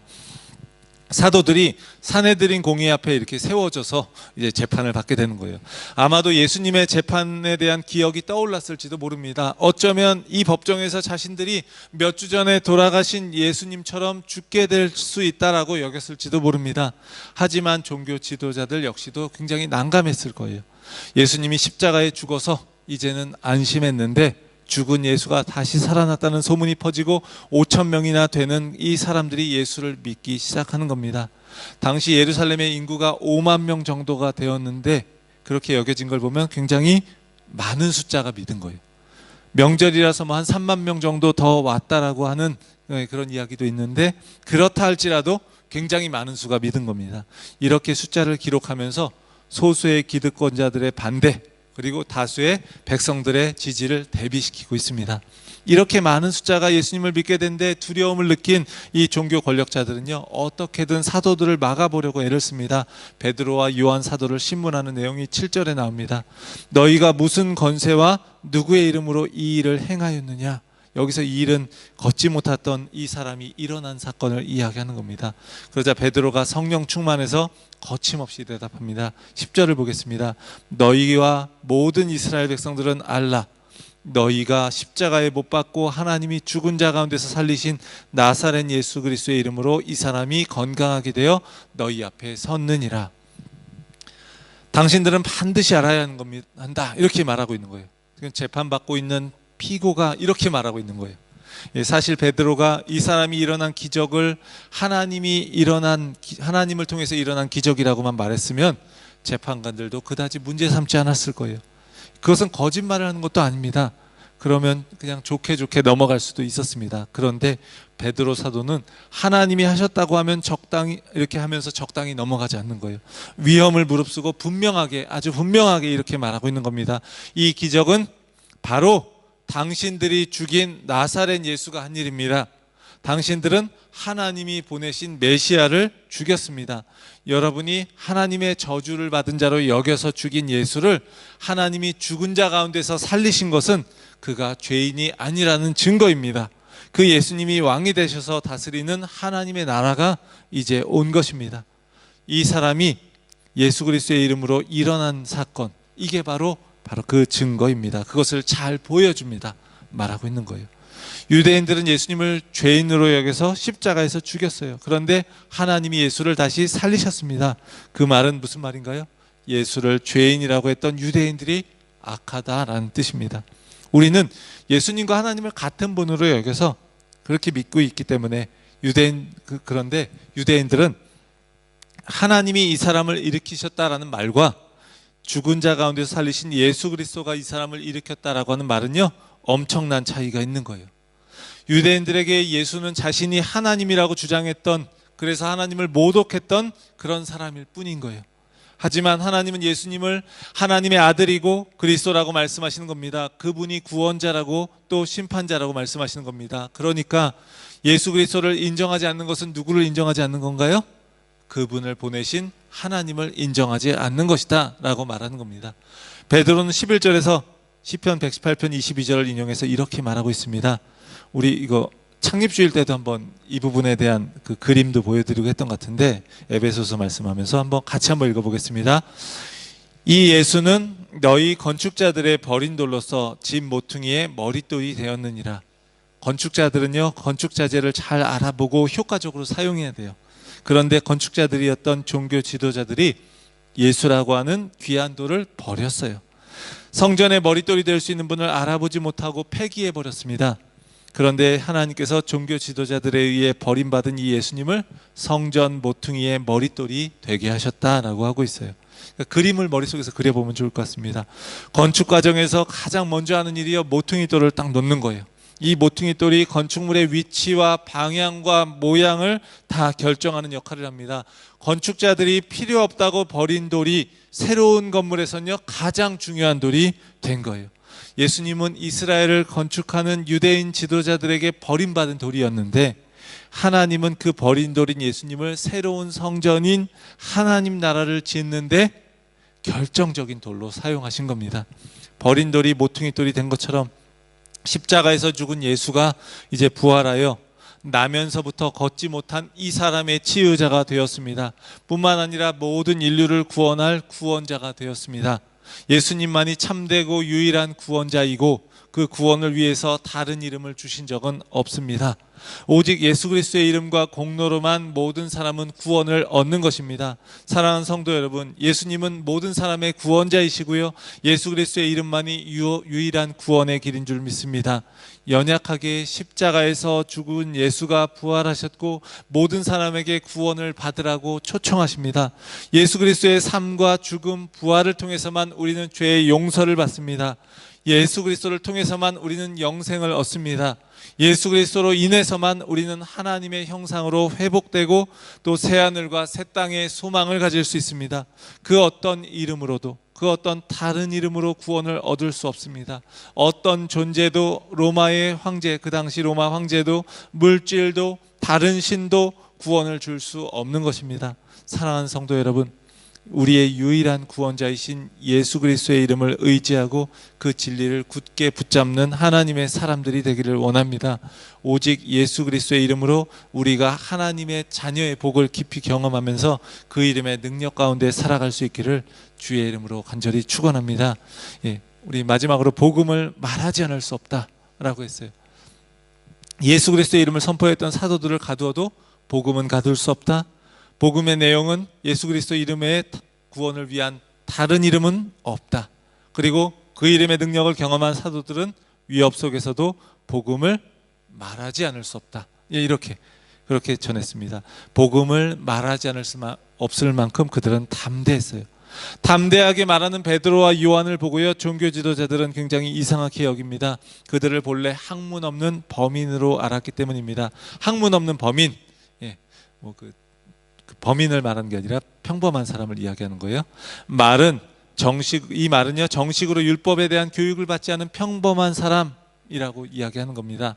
사도들이 사내들인 공의 앞에 이렇게 세워져서 이제 재판을 받게 되는 거예요. 아마도 예수님의 재판에 대한 기억이 떠올랐을지도 모릅니다. 어쩌면 이 법정에서 자신들이 몇 주 전에 돌아가신 예수님처럼 죽게 될 수 있다라고 여겼을지도 모릅니다. 하지만 종교 지도자들 역시도 굉장히 난감했을 거예요. 예수님이 십자가에 죽어서 이제는 안심했는데 죽은 예수가 다시 살아났다는 소문이 퍼지고 5,000명이나 되는 이 사람들이 예수를 믿기 시작하는 겁니다. 당시 예루살렘의 인구가 5만 명 정도가 되었는데 그렇게 여겨진 걸 보면 굉장히 많은 숫자가 믿은 거예요. 명절이라서 뭐 한 3만 명 정도 더 왔다라고 하는 그런 이야기도 있는데, 그렇다 할지라도 굉장히 많은 수가 믿은 겁니다. 이렇게 숫자를 기록하면서 소수의 기득권자들의 반대, 그리고 다수의 백성들의 지지를 대비시키고 있습니다. 이렇게 많은 숫자가 예수님을 믿게 된데 두려움을 느낀 이 종교 권력자들은요, 어떻게든 사도들을 막아보려고 애를 씁니다. 베드로와 요한 사도를 신문하는 내용이 7절에 나옵니다. 너희가 무슨 권세와 누구의 이름으로 이 일을 행하였느냐? 여기서 이 일은 걷지 못했던 이 사람이 일어난 사건을 이야기하는 겁니다. 그러자 베드로가 성령 충만해서 거침없이 대답합니다. 10절을 보겠습니다. 너희와 모든 이스라엘 백성들은 알라. 너희가 십자가에 못 박고 하나님이 죽은 자 가운데서 살리신 나사렛 예수 그리스도의 이름으로 이 사람이 건강하게 되어 너희 앞에 섰느니라. 당신들은 반드시 알아야 하는 겁니다. 한다. 이렇게 말하고 있는 거예요. 재판받고 있는 피고가 이렇게 말하고 있는 거예요. 사실 베드로가 이 사람이 일어난 기적을 하나님을 통해서 일어난 기적이라고만 말했으면 재판관들도 그다지 문제 삼지 않았을 거예요. 그것은 거짓말을 하는 것도 아닙니다. 그러면 그냥 좋게 넘어갈 수도 있었습니다. 그런데 베드로 사도는 하나님이 하셨다고 하면 적당히 이렇게 하면서 적당히 넘어가지 않는 거예요. 위험을 무릅쓰고 분명하게, 아주 분명하게 이렇게 말하고 있는 겁니다. 이 기적은 바로 당신들이 죽인 나사렛 예수가 한 일입니다. 당신들은 하나님이 보내신 메시아를 죽였습니다. 여러분이 하나님의 저주를 받은 자로 여겨서 죽인 예수를 하나님이 죽은 자 가운데서 살리신 것은 그가 죄인이 아니라는 증거입니다. 그 예수님이 왕이 되셔서 다스리는 하나님의 나라가 이제 온 것입니다. 이 사람이 예수 그리스도의 이름으로 일어난 사건, 이게 바로 그 증거입니다. 그것을 잘 보여줍니다. 말하고 있는 거예요. 유대인들은 예수님을 죄인으로 여겨서 십자가에서 죽였어요. 그런데 하나님이 예수를 다시 살리셨습니다. 그 말은 무슨 말인가요? 예수를 죄인이라고 했던 유대인들이 악하다라는 뜻입니다. 우리는 예수님과 하나님을 같은 분으로 여겨서 그렇게 믿고 있기 때문에 그런데 유대인들은 하나님이 이 사람을 일으키셨다라는 말과 죽은 자 가운데서 살리신 예수 그리스도가 이 사람을 일으켰다라고 하는 말은요, 엄청난 차이가 있는 거예요. 유대인들에게 예수는 자신이 하나님이라고 주장했던, 그래서 하나님을 모독했던 그런 사람일 뿐인 거예요. 하지만 하나님은 예수님을 하나님의 아들이고 그리스도라고 말씀하시는 겁니다. 그분이 구원자라고 또 심판자라고 말씀하시는 겁니다. 그러니까 예수 그리스도를 인정하지 않는 것은 누구를 인정하지 않는 건가요? 그분을 보내신 하나님을 인정하지 않는 것이다 라고 말하는 겁니다. 베드로는 11절에서 시편 118편 22절을 인용해서 이렇게 말하고 있습니다. 우리 이거 창립주일 때도 한번 이 부분에 대한 그 그림도 보여드리고 했던 것 같은데, 에베소서 말씀하면서 같이 한번 읽어보겠습니다. 이 예수는 너희 건축자들의 버린 돌로서 집 모퉁이의 머릿돌이 되었느니라. 건축자들은요, 건축자재를 잘 알아보고 효과적으로 사용해야 돼요. 그런데 건축자들이었던 종교 지도자들이 예수라고 하는 귀한 돌을 버렸어요. 성전의 머릿돌이 될 수 있는 분을 알아보지 못하고 폐기해 버렸습니다. 그런데 하나님께서 종교 지도자들에 의해 버림받은 이 예수님을 성전 모퉁이의 머릿돌이 되게 하셨다라고 하고 있어요. 그러니까 그림을 머릿속에서 그려보면 좋을 것 같습니다. 건축 과정에서 가장 먼저 하는 일이요, 모퉁이 돌을 딱 놓는 거예요. 이 모퉁이 돌이 건축물의 위치와 방향과 모양을 다 결정하는 역할을 합니다. 건축자들이 필요 없다고 버린 돌이 새로운 건물에서는요, 가장 중요한 돌이 된 거예요. 예수님은 이스라엘을 건축하는 유대인 지도자들에게 버림받은 돌이었는데, 하나님은 그 버린 돌인 예수님을 새로운 성전인 하나님 나라를 짓는데 결정적인 돌로 사용하신 겁니다. 버린 돌이 모퉁이 돌이 된 것처럼 십자가에서 죽은 예수가 이제 부활하여 나면서부터 걷지 못한 이 사람의 치유자가 되었습니다. 뿐만 아니라 모든 인류를 구원할 구원자가 되었습니다. 예수님만이 참되고 유일한 구원자이고 그 구원을 위해서 다른 이름을 주신 적은 없습니다. 오직 예수 그리스도의 이름과 공로로만 모든 사람은 구원을 얻는 것입니다. 사랑하는 성도 여러분, 예수님은 모든 사람의 구원자이시고요, 예수 그리스도의 이름만이 유일한 구원의 길인 줄 믿습니다. 연약하게 십자가에서 죽은 예수가 부활하셨고 모든 사람에게 구원을 받으라고 초청하십니다. 예수 그리스도의 삶과 죽음, 부활을 통해서만 우리는 죄의 용서를 받습니다. 예수 그리스도를 통해서만 우리는 영생을 얻습니다. 예수 그리스도로 인해서만 우리는 하나님의 형상으로 회복되고 또 새하늘과 새 땅의 소망을 가질 수 있습니다. 그 어떤 이름으로도, 그 어떤 다른 이름으로 구원을 얻을 수 없습니다. 어떤 존재도, 로마의 황제, 그 당시 로마 황제도, 물질도, 다른 신도 구원을 줄 수 없는 것입니다. 사랑하는 성도 여러분, 우리의 유일한 구원자이신 예수 그리스도의 이름을 의지하고 그 진리를 굳게 붙잡는 하나님의 사람들이 되기를 원합니다. 오직 예수 그리스도의 이름으로 우리가 하나님의 자녀의 복을 깊이 경험하면서 그 이름의 능력 가운데 살아갈 수 있기를 주의 이름으로 간절히 축원합니다. 우리 마지막으로 복음을 말하지 않을 수 없다라고 했어요. 예수 그리스도의 이름을 선포했던 사도들을 가두어도 복음은 가둘 수 없다. 복음의 내용은 예수 그리스도 이름의 구원을 위한 다른 이름은 없다. 그리고 그 이름의 능력을 경험한 사도들은 위협 속에서도 복음을 말하지 않을 수 없다. 그렇게 전했습니다. 복음을 말하지 않을 수 없을 만큼 그들은 담대했어요. 담대하게 말하는 베드로와 요한을 보고요, 종교 지도자들은 굉장히 이상하게 여깁니다. 그들을 본래 학문 없는 범인으로 알았기 때문입니다. 학문 없는 범인, 그 범인을 말하는 게 아니라 평범한 사람을 이야기하는 거예요. 이 말은요, 정식으로 율법에 대한 교육을 받지 않은 평범한 사람이라고 이야기하는 겁니다.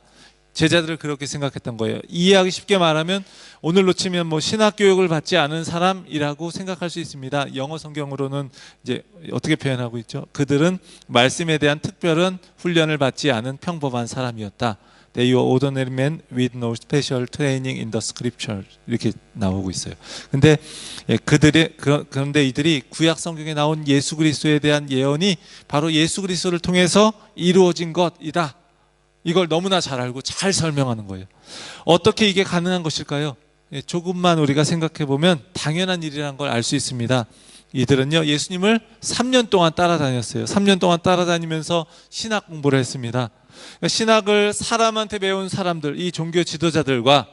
제자들을 그렇게 생각했던 거예요. 이해하기 쉽게 말하면 오늘로 치면 신학 교육을 받지 않은 사람이라고 생각할 수 있습니다. 영어 성경으로는 이제 어떻게 표현하고 있죠? 그들은 말씀에 대한 특별한 훈련을 받지 않은 평범한 사람이었다. They were ordinary men with no special training in the scripture. 이렇게 나오고 있어요. 근데 그런데 이들이 구약 성경에 나온 예수 그리스도에 대한 예언이 바로 예수 그리스도를 통해서 이루어진 것이다. 이걸 너무나 잘 알고 잘 설명하는 거예요. 어떻게 이게 가능한 것일까요? 조금만 우리가 생각해 보면 당연한 일이라는 걸 알 수 있습니다. 이들은요, 예수님을 3년 동안 따라다녔어요. 3년 동안 따라다니면서 신학 공부를 했습니다. 신학을 사람한테 배운 사람들, 이 종교 지도자들과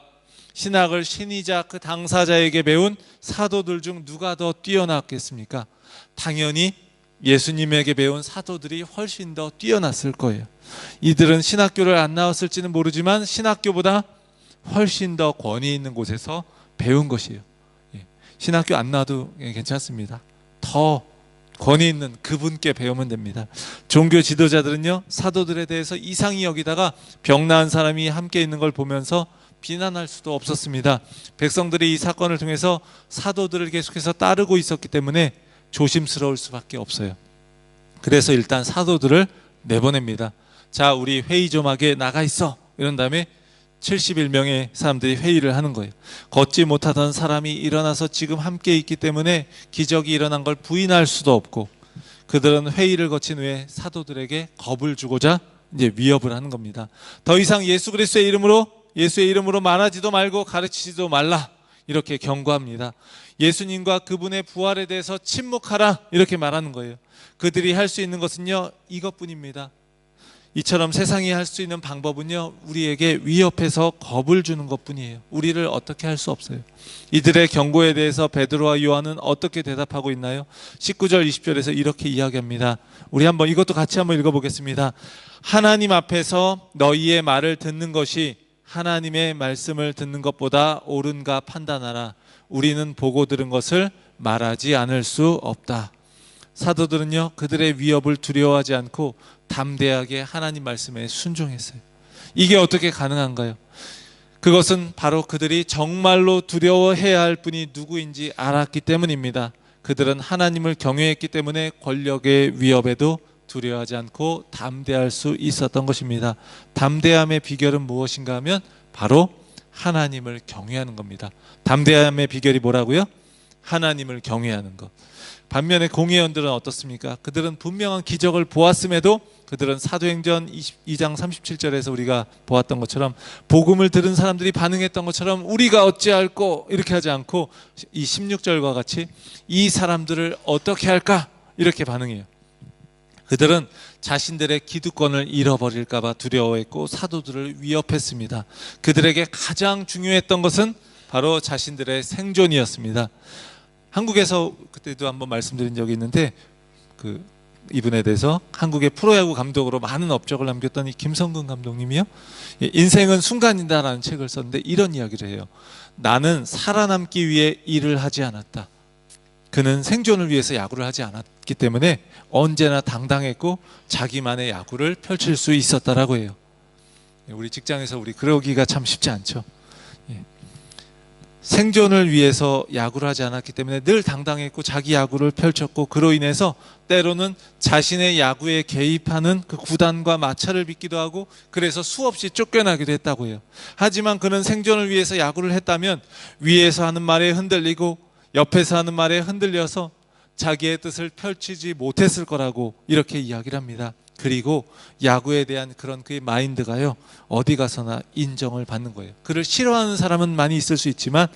신학을 신이자 그 당사자에게 배운 사도들 중 누가 더 뛰어났겠습니까? 당연히 예수님에게 배운 사도들이 훨씬 더 뛰어났을 거예요. 이들은 신학교를 안 나왔을지는 모르지만 신학교보다 훨씬 더 권위 있는 곳에서 배운 것이에요. 신학교 안 나와도 괜찮습니다. 더 권위 있는 그분께 배우면 됩니다. 종교 지도자들은요, 사도들에 대해서 이상히 여기다가 병 나은 사람이 함께 있는 걸 보면서 비난할 수도 없었습니다. 백성들이 이 사건을 통해서 사도들을 계속해서 따르고 있었기 때문에 조심스러울 수밖에 없어요. 그래서 일단 사도들을 내보냅니다. 자, 우리 회의 좀 하게 나가 있어. 이런 다음에 71명의 사람들이 회의를 하는 거예요. 걷지 못하던 사람이 일어나서 지금 함께 있기 때문에 기적이 일어난 걸 부인할 수도 없고, 그들은 회의를 거친 후에 사도들에게 겁을 주고자 이제 위협을 하는 겁니다. 더 이상 예수의 이름으로 말하지도 말고 가르치지도 말라, 이렇게 경고합니다. 예수님과 그분의 부활에 대해서 침묵하라, 이렇게 말하는 거예요. 그들이 할 수 있는 것은요, 이것뿐입니다. 이처럼 세상이 할 수 있는 방법은요, 우리에게 위협해서 겁을 주는 것뿐이에요. 우리를 어떻게 할 수 없어요. 이들의 경고에 대해서 베드로와 요한은 어떻게 대답하고 있나요? 19절 20절에서 이렇게 이야기합니다. 우리 한번 이것도 같이 한번 읽어보겠습니다. 하나님 앞에서 너희의 말을 듣는 것이 하나님의 말씀을 듣는 것보다 옳은가 판단하라. 우리는 보고 들은 것을 말하지 않을 수 없다. 사도들은요, 그들의 위협을 두려워하지 않고 담대하게 하나님 말씀에 순종했어요. 이게 어떻게 가능한가요? 그것은 바로 그들이 정말로 두려워해야 할 분이 누구인지 알았기 때문입니다. 그들은 하나님을 경외했기 때문에 권력의 위협에도 두려워하지 않고 담대할 수 있었던 것입니다. 담대함의 비결은 무엇인가 하면 바로 하나님을 경외하는 겁니다. 담대함의 비결이 뭐라고요? 하나님을 경외하는 것. 반면에 공회원들은 어떻습니까? 그들은 분명한 기적을 보았음에도 그들은 사도행전 22장 37절에서 우리가 보았던 것처럼, 복음을 들은 사람들이 반응했던 것처럼 우리가 어찌할꼬 이렇게 하지 않고 이 16절과 같이 이 사람들을 어떻게 할까 이렇게 반응해요. 그들은 자신들의 기득권을 잃어버릴까 봐 두려워했고 사도들을 위협했습니다. 그들에게 가장 중요했던 것은 바로 자신들의 생존이었습니다. 한국에서 그때도 한번 말씀드린 적이 있는데, 이분에 대해서 한국의 프로야구 감독으로 많은 업적을 남겼던 이 김성근 감독님이요, 인생은 순간이다라는 책을 썼는데 이런 이야기를 해요. 나는 살아남기 위해 일을 하지 않았다. 그는 생존을 위해서 야구를 하지 않았기 때문에 언제나 당당했고 자기만의 야구를 펼칠 수 있었다라고 해요. 우리 직장에서 우리 그러기가 참 쉽지 않죠. 생존을 위해서 야구를 하지 않았기 때문에 늘 당당했고 자기 야구를 펼쳤고, 그로 인해서 때로는 자신의 야구에 개입하는 그 구단과 마찰을 빚기도 하고, 그래서 수없이 쫓겨나기도 했다고 해요. 하지만 그는 생존을 위해서 야구를 했다면 위에서 하는 말에 흔들리고 옆에서 하는 말에 흔들려서 자기의 뜻을 펼치지 못했을 거라고 이렇게 이야기를 합니다. 그리고 야구에 대한 그런 그의 마인드가요, 어디 가서나 인정을 받는 거예요. 그를 싫어하는 사람은 많이 있을 수 있지만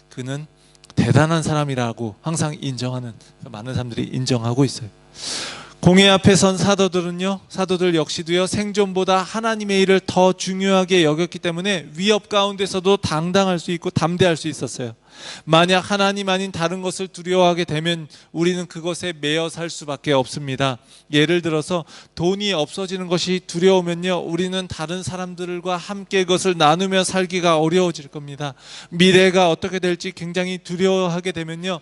그는 대단한 사람이라고 항상 인정하는, 많은 사람들이 인정하고 있어요. 공회 앞에 선 사도들 역시도요, 생존보다 하나님의 일을 더 중요하게 여겼기 때문에 위협 가운데서도 당당할 수 있고 담대할 수 있었어요. 만약 하나님 아닌 다른 것을 두려워하게 되면 우리는 그것에 매여 살 수밖에 없습니다. 예를 들어서 돈이 없어지는 것이 두려우면요, 우리는 다른 사람들과 함께 그것을 나누며 살기가 어려워질 겁니다. 미래가 어떻게 될지 굉장히 두려워하게 되면요,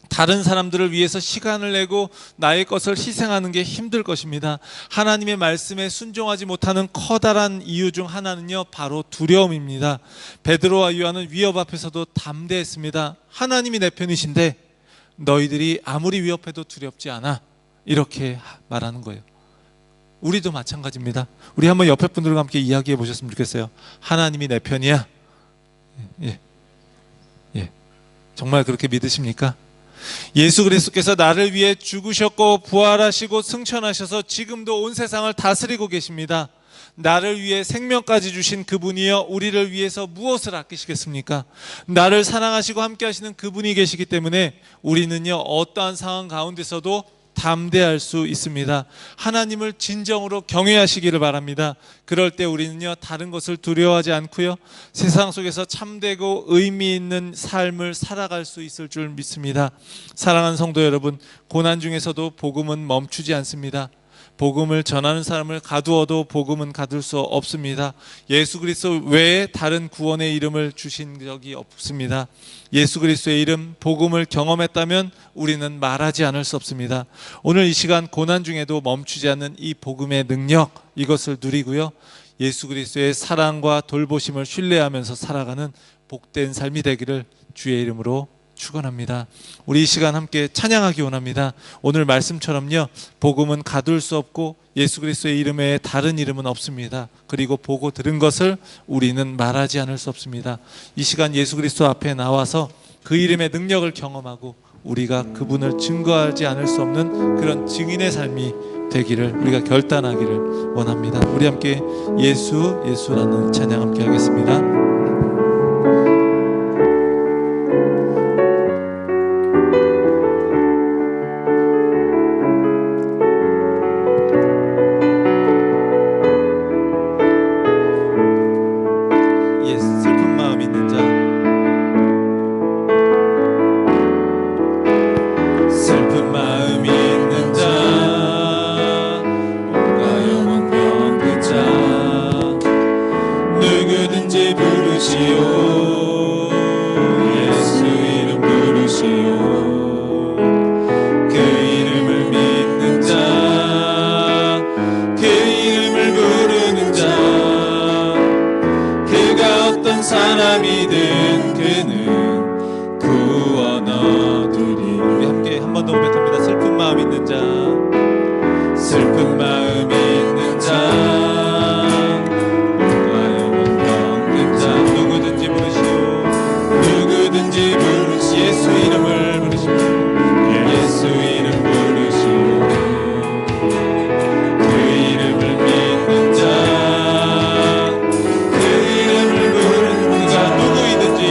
다른 사람들을 위해서 시간을 내고 나의 것을 희생하는 게 힘들 것입니다. 하나님의 말씀에 순종하지 못하는 커다란 이유 중 하나는요, 바로 두려움입니다. 베드로와 요한은 위협 앞에서도 담대했습니다. 하나님이 내 편이신데 너희들이 아무리 위협해도 두렵지 않아, 이렇게 말하는 거예요. 우리도 마찬가지입니다. 우리 한번 옆에 분들과 함께 이야기해 보셨으면 좋겠어요. 하나님이 내 편이야. 예. 정말 그렇게 믿으십니까? 예수 그리스도께서 나를 위해 죽으셨고 부활하시고 승천하셔서 지금도 온 세상을 다스리고 계십니다. 나를 위해 생명까지 주신 그분이여, 우리를 위해서 무엇을 아끼시겠습니까? 나를 사랑하시고 함께 하시는 그분이 계시기 때문에 우리는요, 어떠한 상황 가운데서도 담대할 수 있습니다. 하나님을 진정으로 경외하시기를 바랍니다. 그럴 때 우리는요, 다른 것을 두려워하지 않고요, 세상 속에서 참되고 의미 있는 삶을 살아갈 수 있을 줄 믿습니다. 사랑하는 성도 여러분, 고난 중에서도 복음은 멈추지 않습니다. 복음을 전하는 사람을 가두어도 복음은 가둘 수 없습니다. 예수 그리스도 외에 다른 구원의 이름을 주신 적이 없습니다. 예수 그리스도의 이름, 복음을 경험했다면 우리는 말하지 않을 수 없습니다. 오늘 이 시간 고난 중에도 멈추지 않는 이 복음의 능력, 이것을 누리고요, 예수 그리스도의 사랑과 돌보심을 신뢰하면서 살아가는 복된 삶이 되기를 주의 이름으로 축원합니다. 우리 이 시간 함께 찬양하기 원합니다. 오늘 말씀처럼요, 복음은 가둘 수 없고 예수 그리스도의 이름 외에 다른 이름은 없습니다. 그리고 보고 들은 것을 우리는 말하지 않을 수 없습니다. 이 시간 예수 그리스도 앞에 나와서 그 이름의 능력을 경험하고 우리가 그분을 증거하지 않을 수 없는 그런 증인의 삶이 되기를 우리가 결단하기를 원합니다. 우리 함께 예수라는 찬양 함께 하겠습니다. 사람이든 그는 구원 얻으리. 우리 함께 한 번 더 고백합니다. 슬픈 마음 있는 자, 슬픈 마음 있는 자, 몸과 영혼 병든 자, 누구든지 부르시오, 누구든지 부르시오. 예수 이름을 부르시오, 예수 이름 부르시오. 그 이름을 믿는 자, 그 이름을 부르는 자, 누구이든지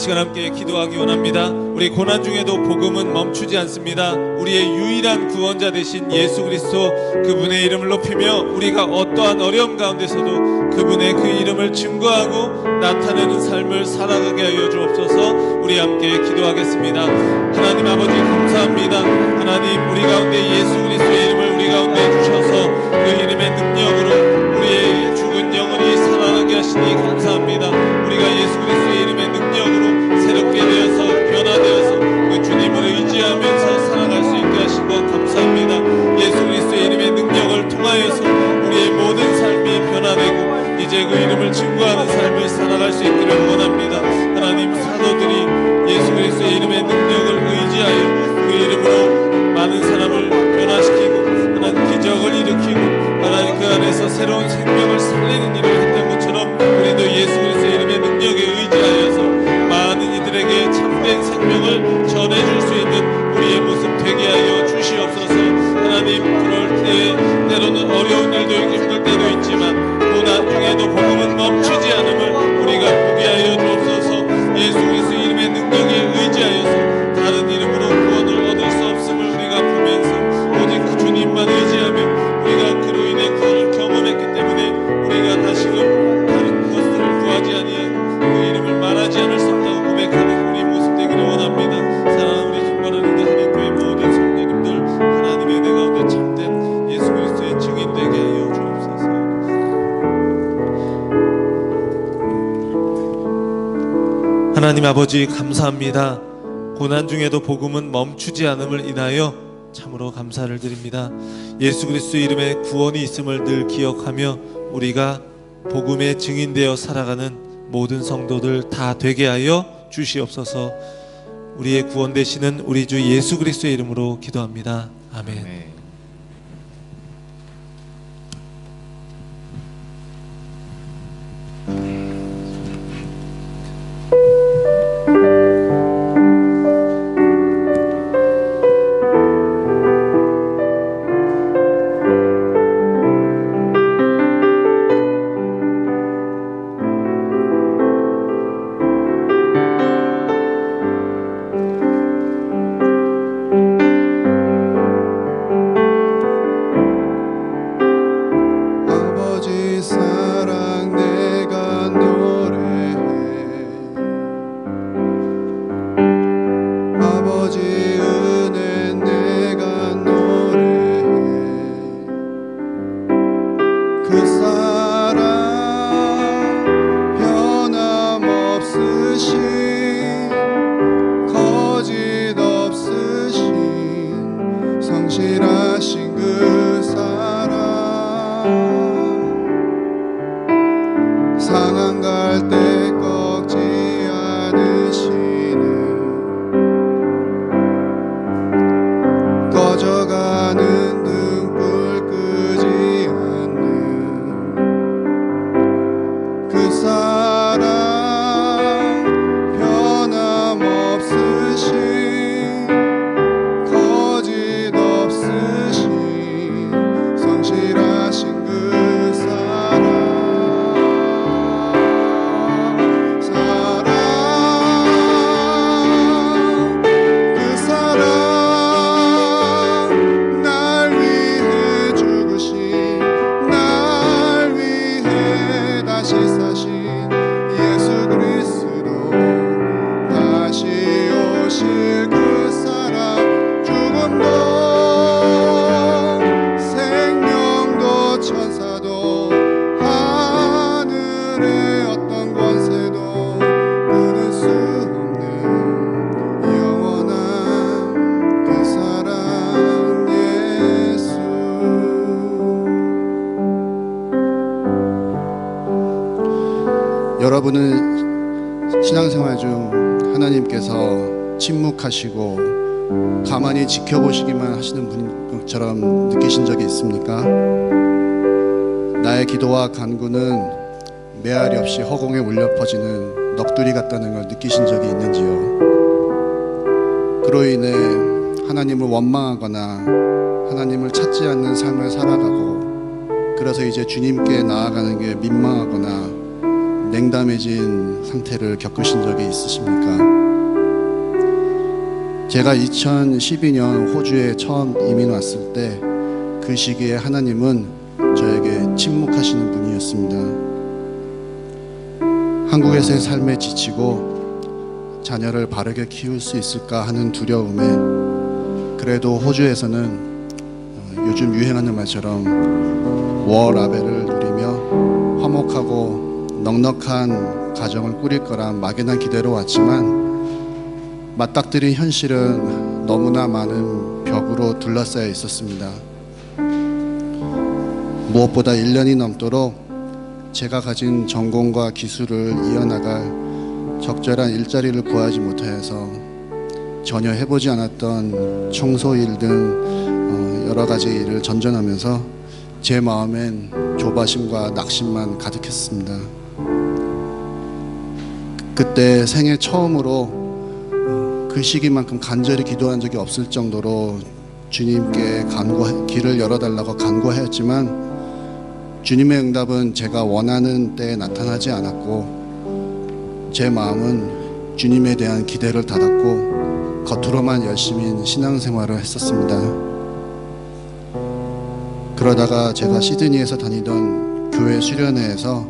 시간 함께 기도하기 원합니다. 우리 고난 중에도 복음은 멈추지 않습니다. 우리의 유일한 구원자 되신 예수 그리스도, 그분의 이름을 높이며 우리가 어떠한 어려움 가운데서도 그분의 그 이름을 증거하고 나타내는 삶을 살아가게 하여 주옵소서. 우리 함께 기도하겠습니다. 하나님 아버지 감사합니다. 하나님, 우리 가운데 예수 그리스도의 이름을 우리 가운데 주셔서 그 이름의 능력으로 우리의 죽은 영혼이 살아나게 하시니 감사합니다. 우리가 예수 그리스도의 이름의 능력으로 새롭게 되어서 변화되어서 그 주님을 의지하면서 살아갈 수 있게 하신 것 감사합니다. 예수 그리스도의 이름의 능력을 통하여서 우리의 모든 삶이 변화되고 이제 그 이름을 증거하는 삶을 살아갈 수 있기를 원합니다. 하나님, 사도들이 예수 그리스도의 이름의 능력을 의지하여 그 이름으로 많은 사람을 변화시키고 하나님 기적을 일으키고 하나님 그 안에서 새로운 생명을 살리는 일을 했던 것처럼 우리도 예수 그리스도의 이름의 능력에 의지하여서 많은 이들에게 참된 생명을 전해줄 수 있는 우리의 모습 되게 하여 주시옵소서. 하나님, 그럴 때에 때로는 어려운 일도 있고 힘들 때도 있지만 고난 중에도 복음은 멈추지 않음을 우리가 보게 하여 주옵소서. 예수 그리스도의 이름의 능력에 의지하여서 다른 이름으로 구원을 얻을 수 없음을 우리가 보면서 오직 그 주님만 의지하며 우리가 그로 인해 구원을 경험했기 때문에 우리가 다시금 다른 것들을 구하지 아니한 그 이름을 말하지 않을 수 없다고 고백하는 우리 모습 되기를 원합니다. 사랑하는 우리 중보하는 하나님교회 모든 성도님들, 하나님의 은혜 가운데 참된 예수 그리스도의 증인 되게 하여 주옵소서. 하나님 아버지 감사합니다. 고난 중에도 복음은 멈추지 않음을 인하여 참으로 감사를 드립니다. 예수 그리스도 이름에 구원이 있음을 늘 기억하며 우리가 복음의 증인되어 살아가는 모든 성도들 다 되게 하여 주시옵소서. 우리의 구원 되시는 우리 주 예수 그리스도의 이름으로 기도합니다. 아멘. 여러분은 신앙생활 중 하나님께서 침묵하시고 가만히 지켜보시기만 하시는 분처럼 느끼신 적이 있습니까? 나의 기도와 간구는 메아리 없이 허공에 울려 퍼지는 넋두리 같다는 걸 느끼신 적이 있는지요? 그로 인해 하나님을 원망하거나 하나님을 찾지 않는 삶을 살아가고, 그래서 이제 주님께 나아가는 게 민망하거나 냉담해진 상태를 겪으신 적이 있으십니까? 제가 2012년 호주에 처음 이민 왔을 때 그 시기에 하나님은 저에게 침묵하시는 분이었습니다. 한국에서의 삶에 지치고 자녀를 바르게 키울 수 있을까 하는 두려움에 그래도 호주에서는 요즘 유행하는 말처럼 워라벨을 누리며 화목하고 넉넉한 가정을 꾸릴 거란 막연한 기대로 왔지만 맞닥뜨린 현실은 너무나 많은 벽으로 둘러싸여 있었습니다. 무엇보다 1년이 넘도록 제가 가진 전공과 기술을 이어나갈 적절한 일자리를 구하지 못하여서 전혀 해보지 않았던 청소일 등 여러 가지 일을 전전하면서 제 마음엔 조바심과 낙심만 가득했습니다. 그때 생애 처음으로 그 시기만큼 간절히 기도한 적이 없을 정도로 주님께 길을 열어달라고 간구하였지만 주님의 응답은 제가 원하는 때에 나타나지 않았고 제 마음은 주님에 대한 기대를 닫았고 겉으로만 열심히 신앙생활을 했었습니다. 그러다가 제가 시드니에서 다니던 교회 수련회에서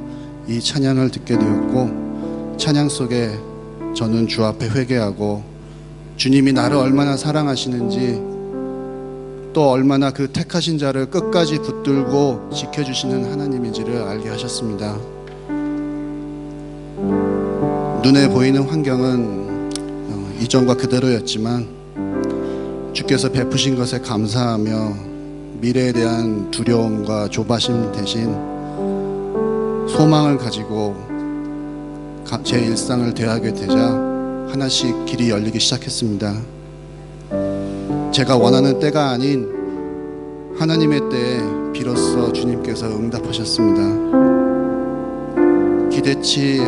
이 찬양을 듣게 되었고 찬양 속에 저는 주 앞에 회개하고 주님이 나를 얼마나 사랑하시는지 또 얼마나 그 택하신 자를 끝까지 붙들고 지켜주시는 하나님인지를 알게 하셨습니다. 눈에 보이는 환경은 이전과 그대로였지만 주께서 베푸신 것에 감사하며 미래에 대한 두려움과 조바심 대신 소망을 가지고 제 일상을 대하게 되자 하나씩 길이 열리기 시작했습니다. 제가 원하는 때가 아닌 하나님의 때에 비로소 주님께서 응답하셨습니다. 기대치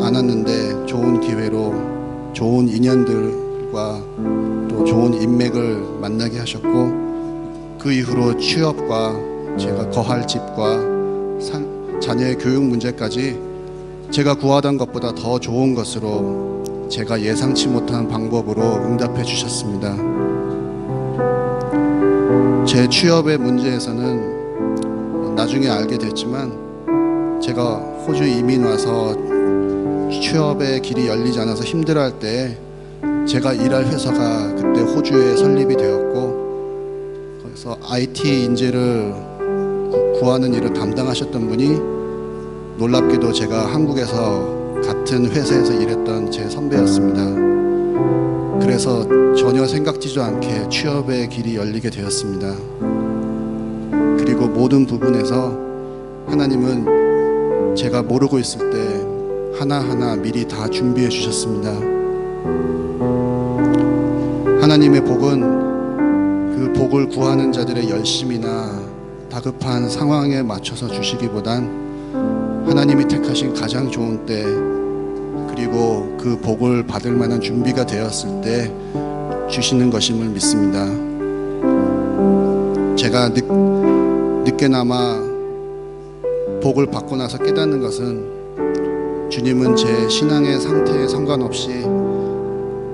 않았는데 좋은 기회로 좋은 인연들과 또 좋은 인맥을 만나게 하셨고 그 이후로 취업과 제가 거할 집과 자녀의 교육 문제까지 제가 구하던 것보다 더 좋은 것으로 제가 예상치 못한 방법으로 응답해 주셨습니다. 제 취업의 문제에서는 나중에 알게 됐지만 제가 호주 이민 와서 취업의 길이 열리지 않아서 힘들어할 때 제가 일할 회사가 그때 호주에 설립이 되었고 그래서 IT 인재를 구하는 일을 담당하셨던 분이 놀랍게도 제가 한국에서 같은 회사에서 일했던 제 선배였습니다. 그래서 전혀 생각지도 않게 취업의 길이 열리게 되었습니다. 그리고 모든 부분에서 하나님은 제가 모르고 있을 때 하나하나 미리 다 준비해 주셨습니다. 하나님의 복은 그 복을 구하는 자들의 열심이나 다급한 상황에 맞춰서 주시기보단 하나님이 택하신 가장 좋은 때 그리고 그 복을 받을 만한 준비가 되었을 때 주시는 것임을 믿습니다. 제가 늦게나마 복을 받고 나서 깨닫는 것은 주님은 제 신앙의 상태에 상관없이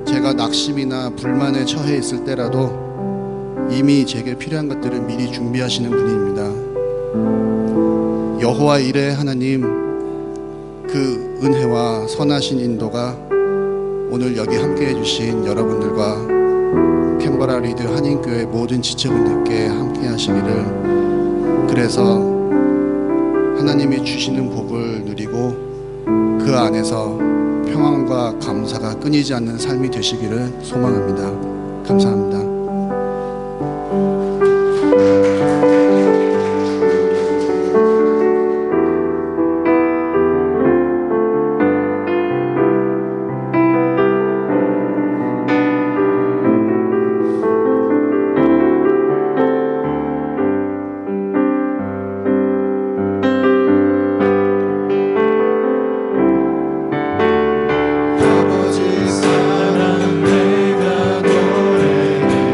제가 낙심이나 불만에 처해 있을 때라도 이미 제게 필요한 것들을 미리 준비하시는 분입니다. 여호와 이레 하나님 그 은혜와 선하신 인도가 오늘 여기 함께해 주신 여러분들과 캔버라 리드 한인교회 모든 지체분들께 함께 하시기를 그래서 하나님이 주시는 복을 누리고 그 안에서 평안과 감사가 끊이지 않는 삶이 되시기를 소망합니다. 감사합니다. 아버지 사랑 내가 노래해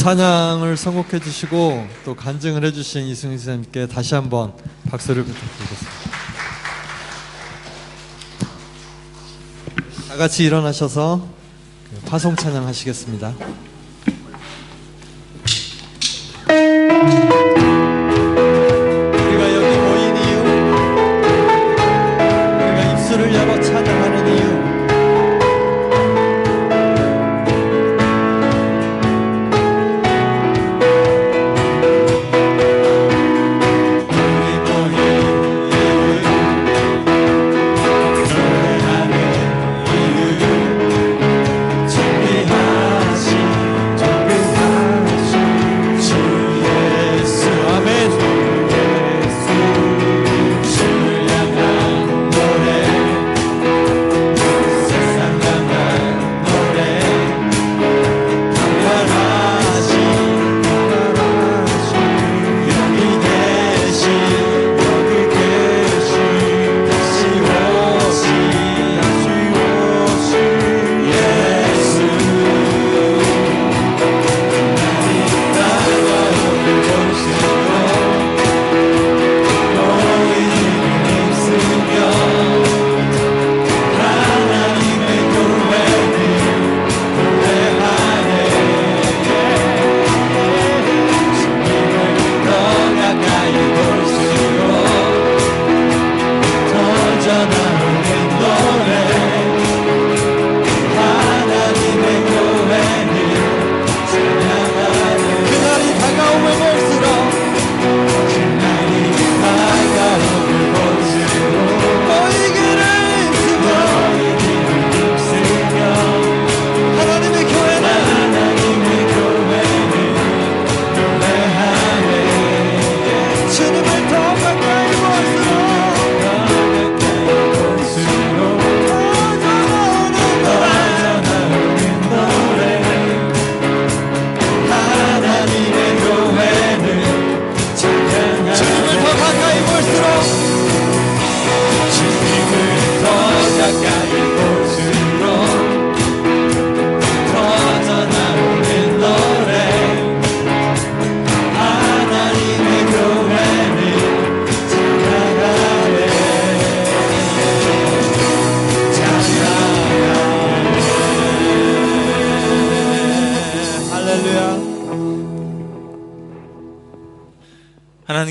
찬양을 선곡해 주시고 또 간증을 해주신 이승희 선생님께 다시 한번 박수를 부탁드리겠습니다. 다 같이 일어나셔서 파송 찬양 하시겠습니다. 우리가 여기 모인 이유, 우리가 입술을 열어 찬양하는 이유,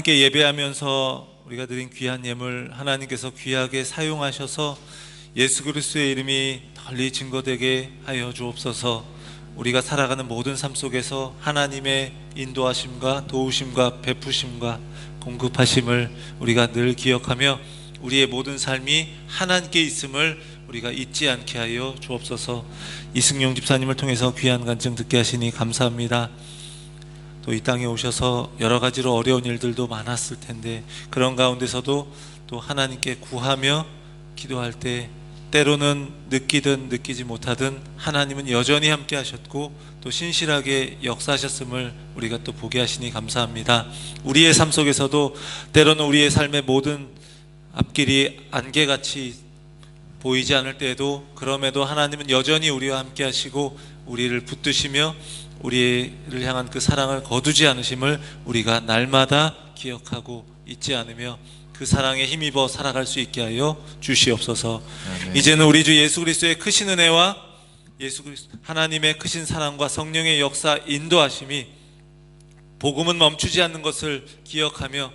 하나님께 예배하면서 우리가 드린 귀한 예물 하나님께서 귀하게 사용하셔서 예수 그리스도의 이름이 널리 증거되게 하여 주옵소서. 우리가 살아가는 모든 삶 속에서 하나님의 인도하심과 도우심과 베푸심과 공급하심을 우리가 늘 기억하며 우리의 모든 삶이 하나님께 있음을 우리가 잊지 않게 하여 주옵소서. 이승용 집사님을 통해서 귀한 간증 듣게 하시니 감사합니다. 또 이 땅에 오셔서 여러 가지로 어려운 일들도 많았을 텐데 그런 가운데서도 또 하나님께 구하며 기도할 때 때로는 느끼든 느끼지 못하든 하나님은 여전히 함께 하셨고 또 신실하게 역사하셨음을 우리가 또 보게 하시니 감사합니다. 우리의 삶 속에서도 때로는 우리의 삶의 모든 앞길이 안개같이 보이지 않을 때에도 그럼에도 하나님은 여전히 우리와 함께 하시고 우리를 붙드시며 우리를 향한 그 사랑을 거두지 않으심을 우리가 날마다 기억하고 잊지 않으며 그 사랑에 힘입어 살아갈 수 있게 하여 주시옵소서. 이제는 우리 주 예수 그리스도의 크신 은혜와 예수 그리스도 하나님의 크신 사랑과 성령의 역사 인도하심이 복음은 멈추지 않는 것을 기억하며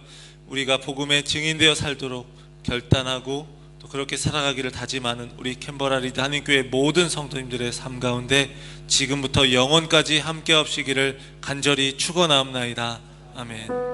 우리가 복음의 증인되어 살도록 결단하고 또 그렇게 살아가기를 다짐하는 우리 캔버라리드 한인교회 모든 성도님들의 삶 가운데 지금부터 영원까지 함께 하시기를 간절히 축원하옵나이다. 아멘.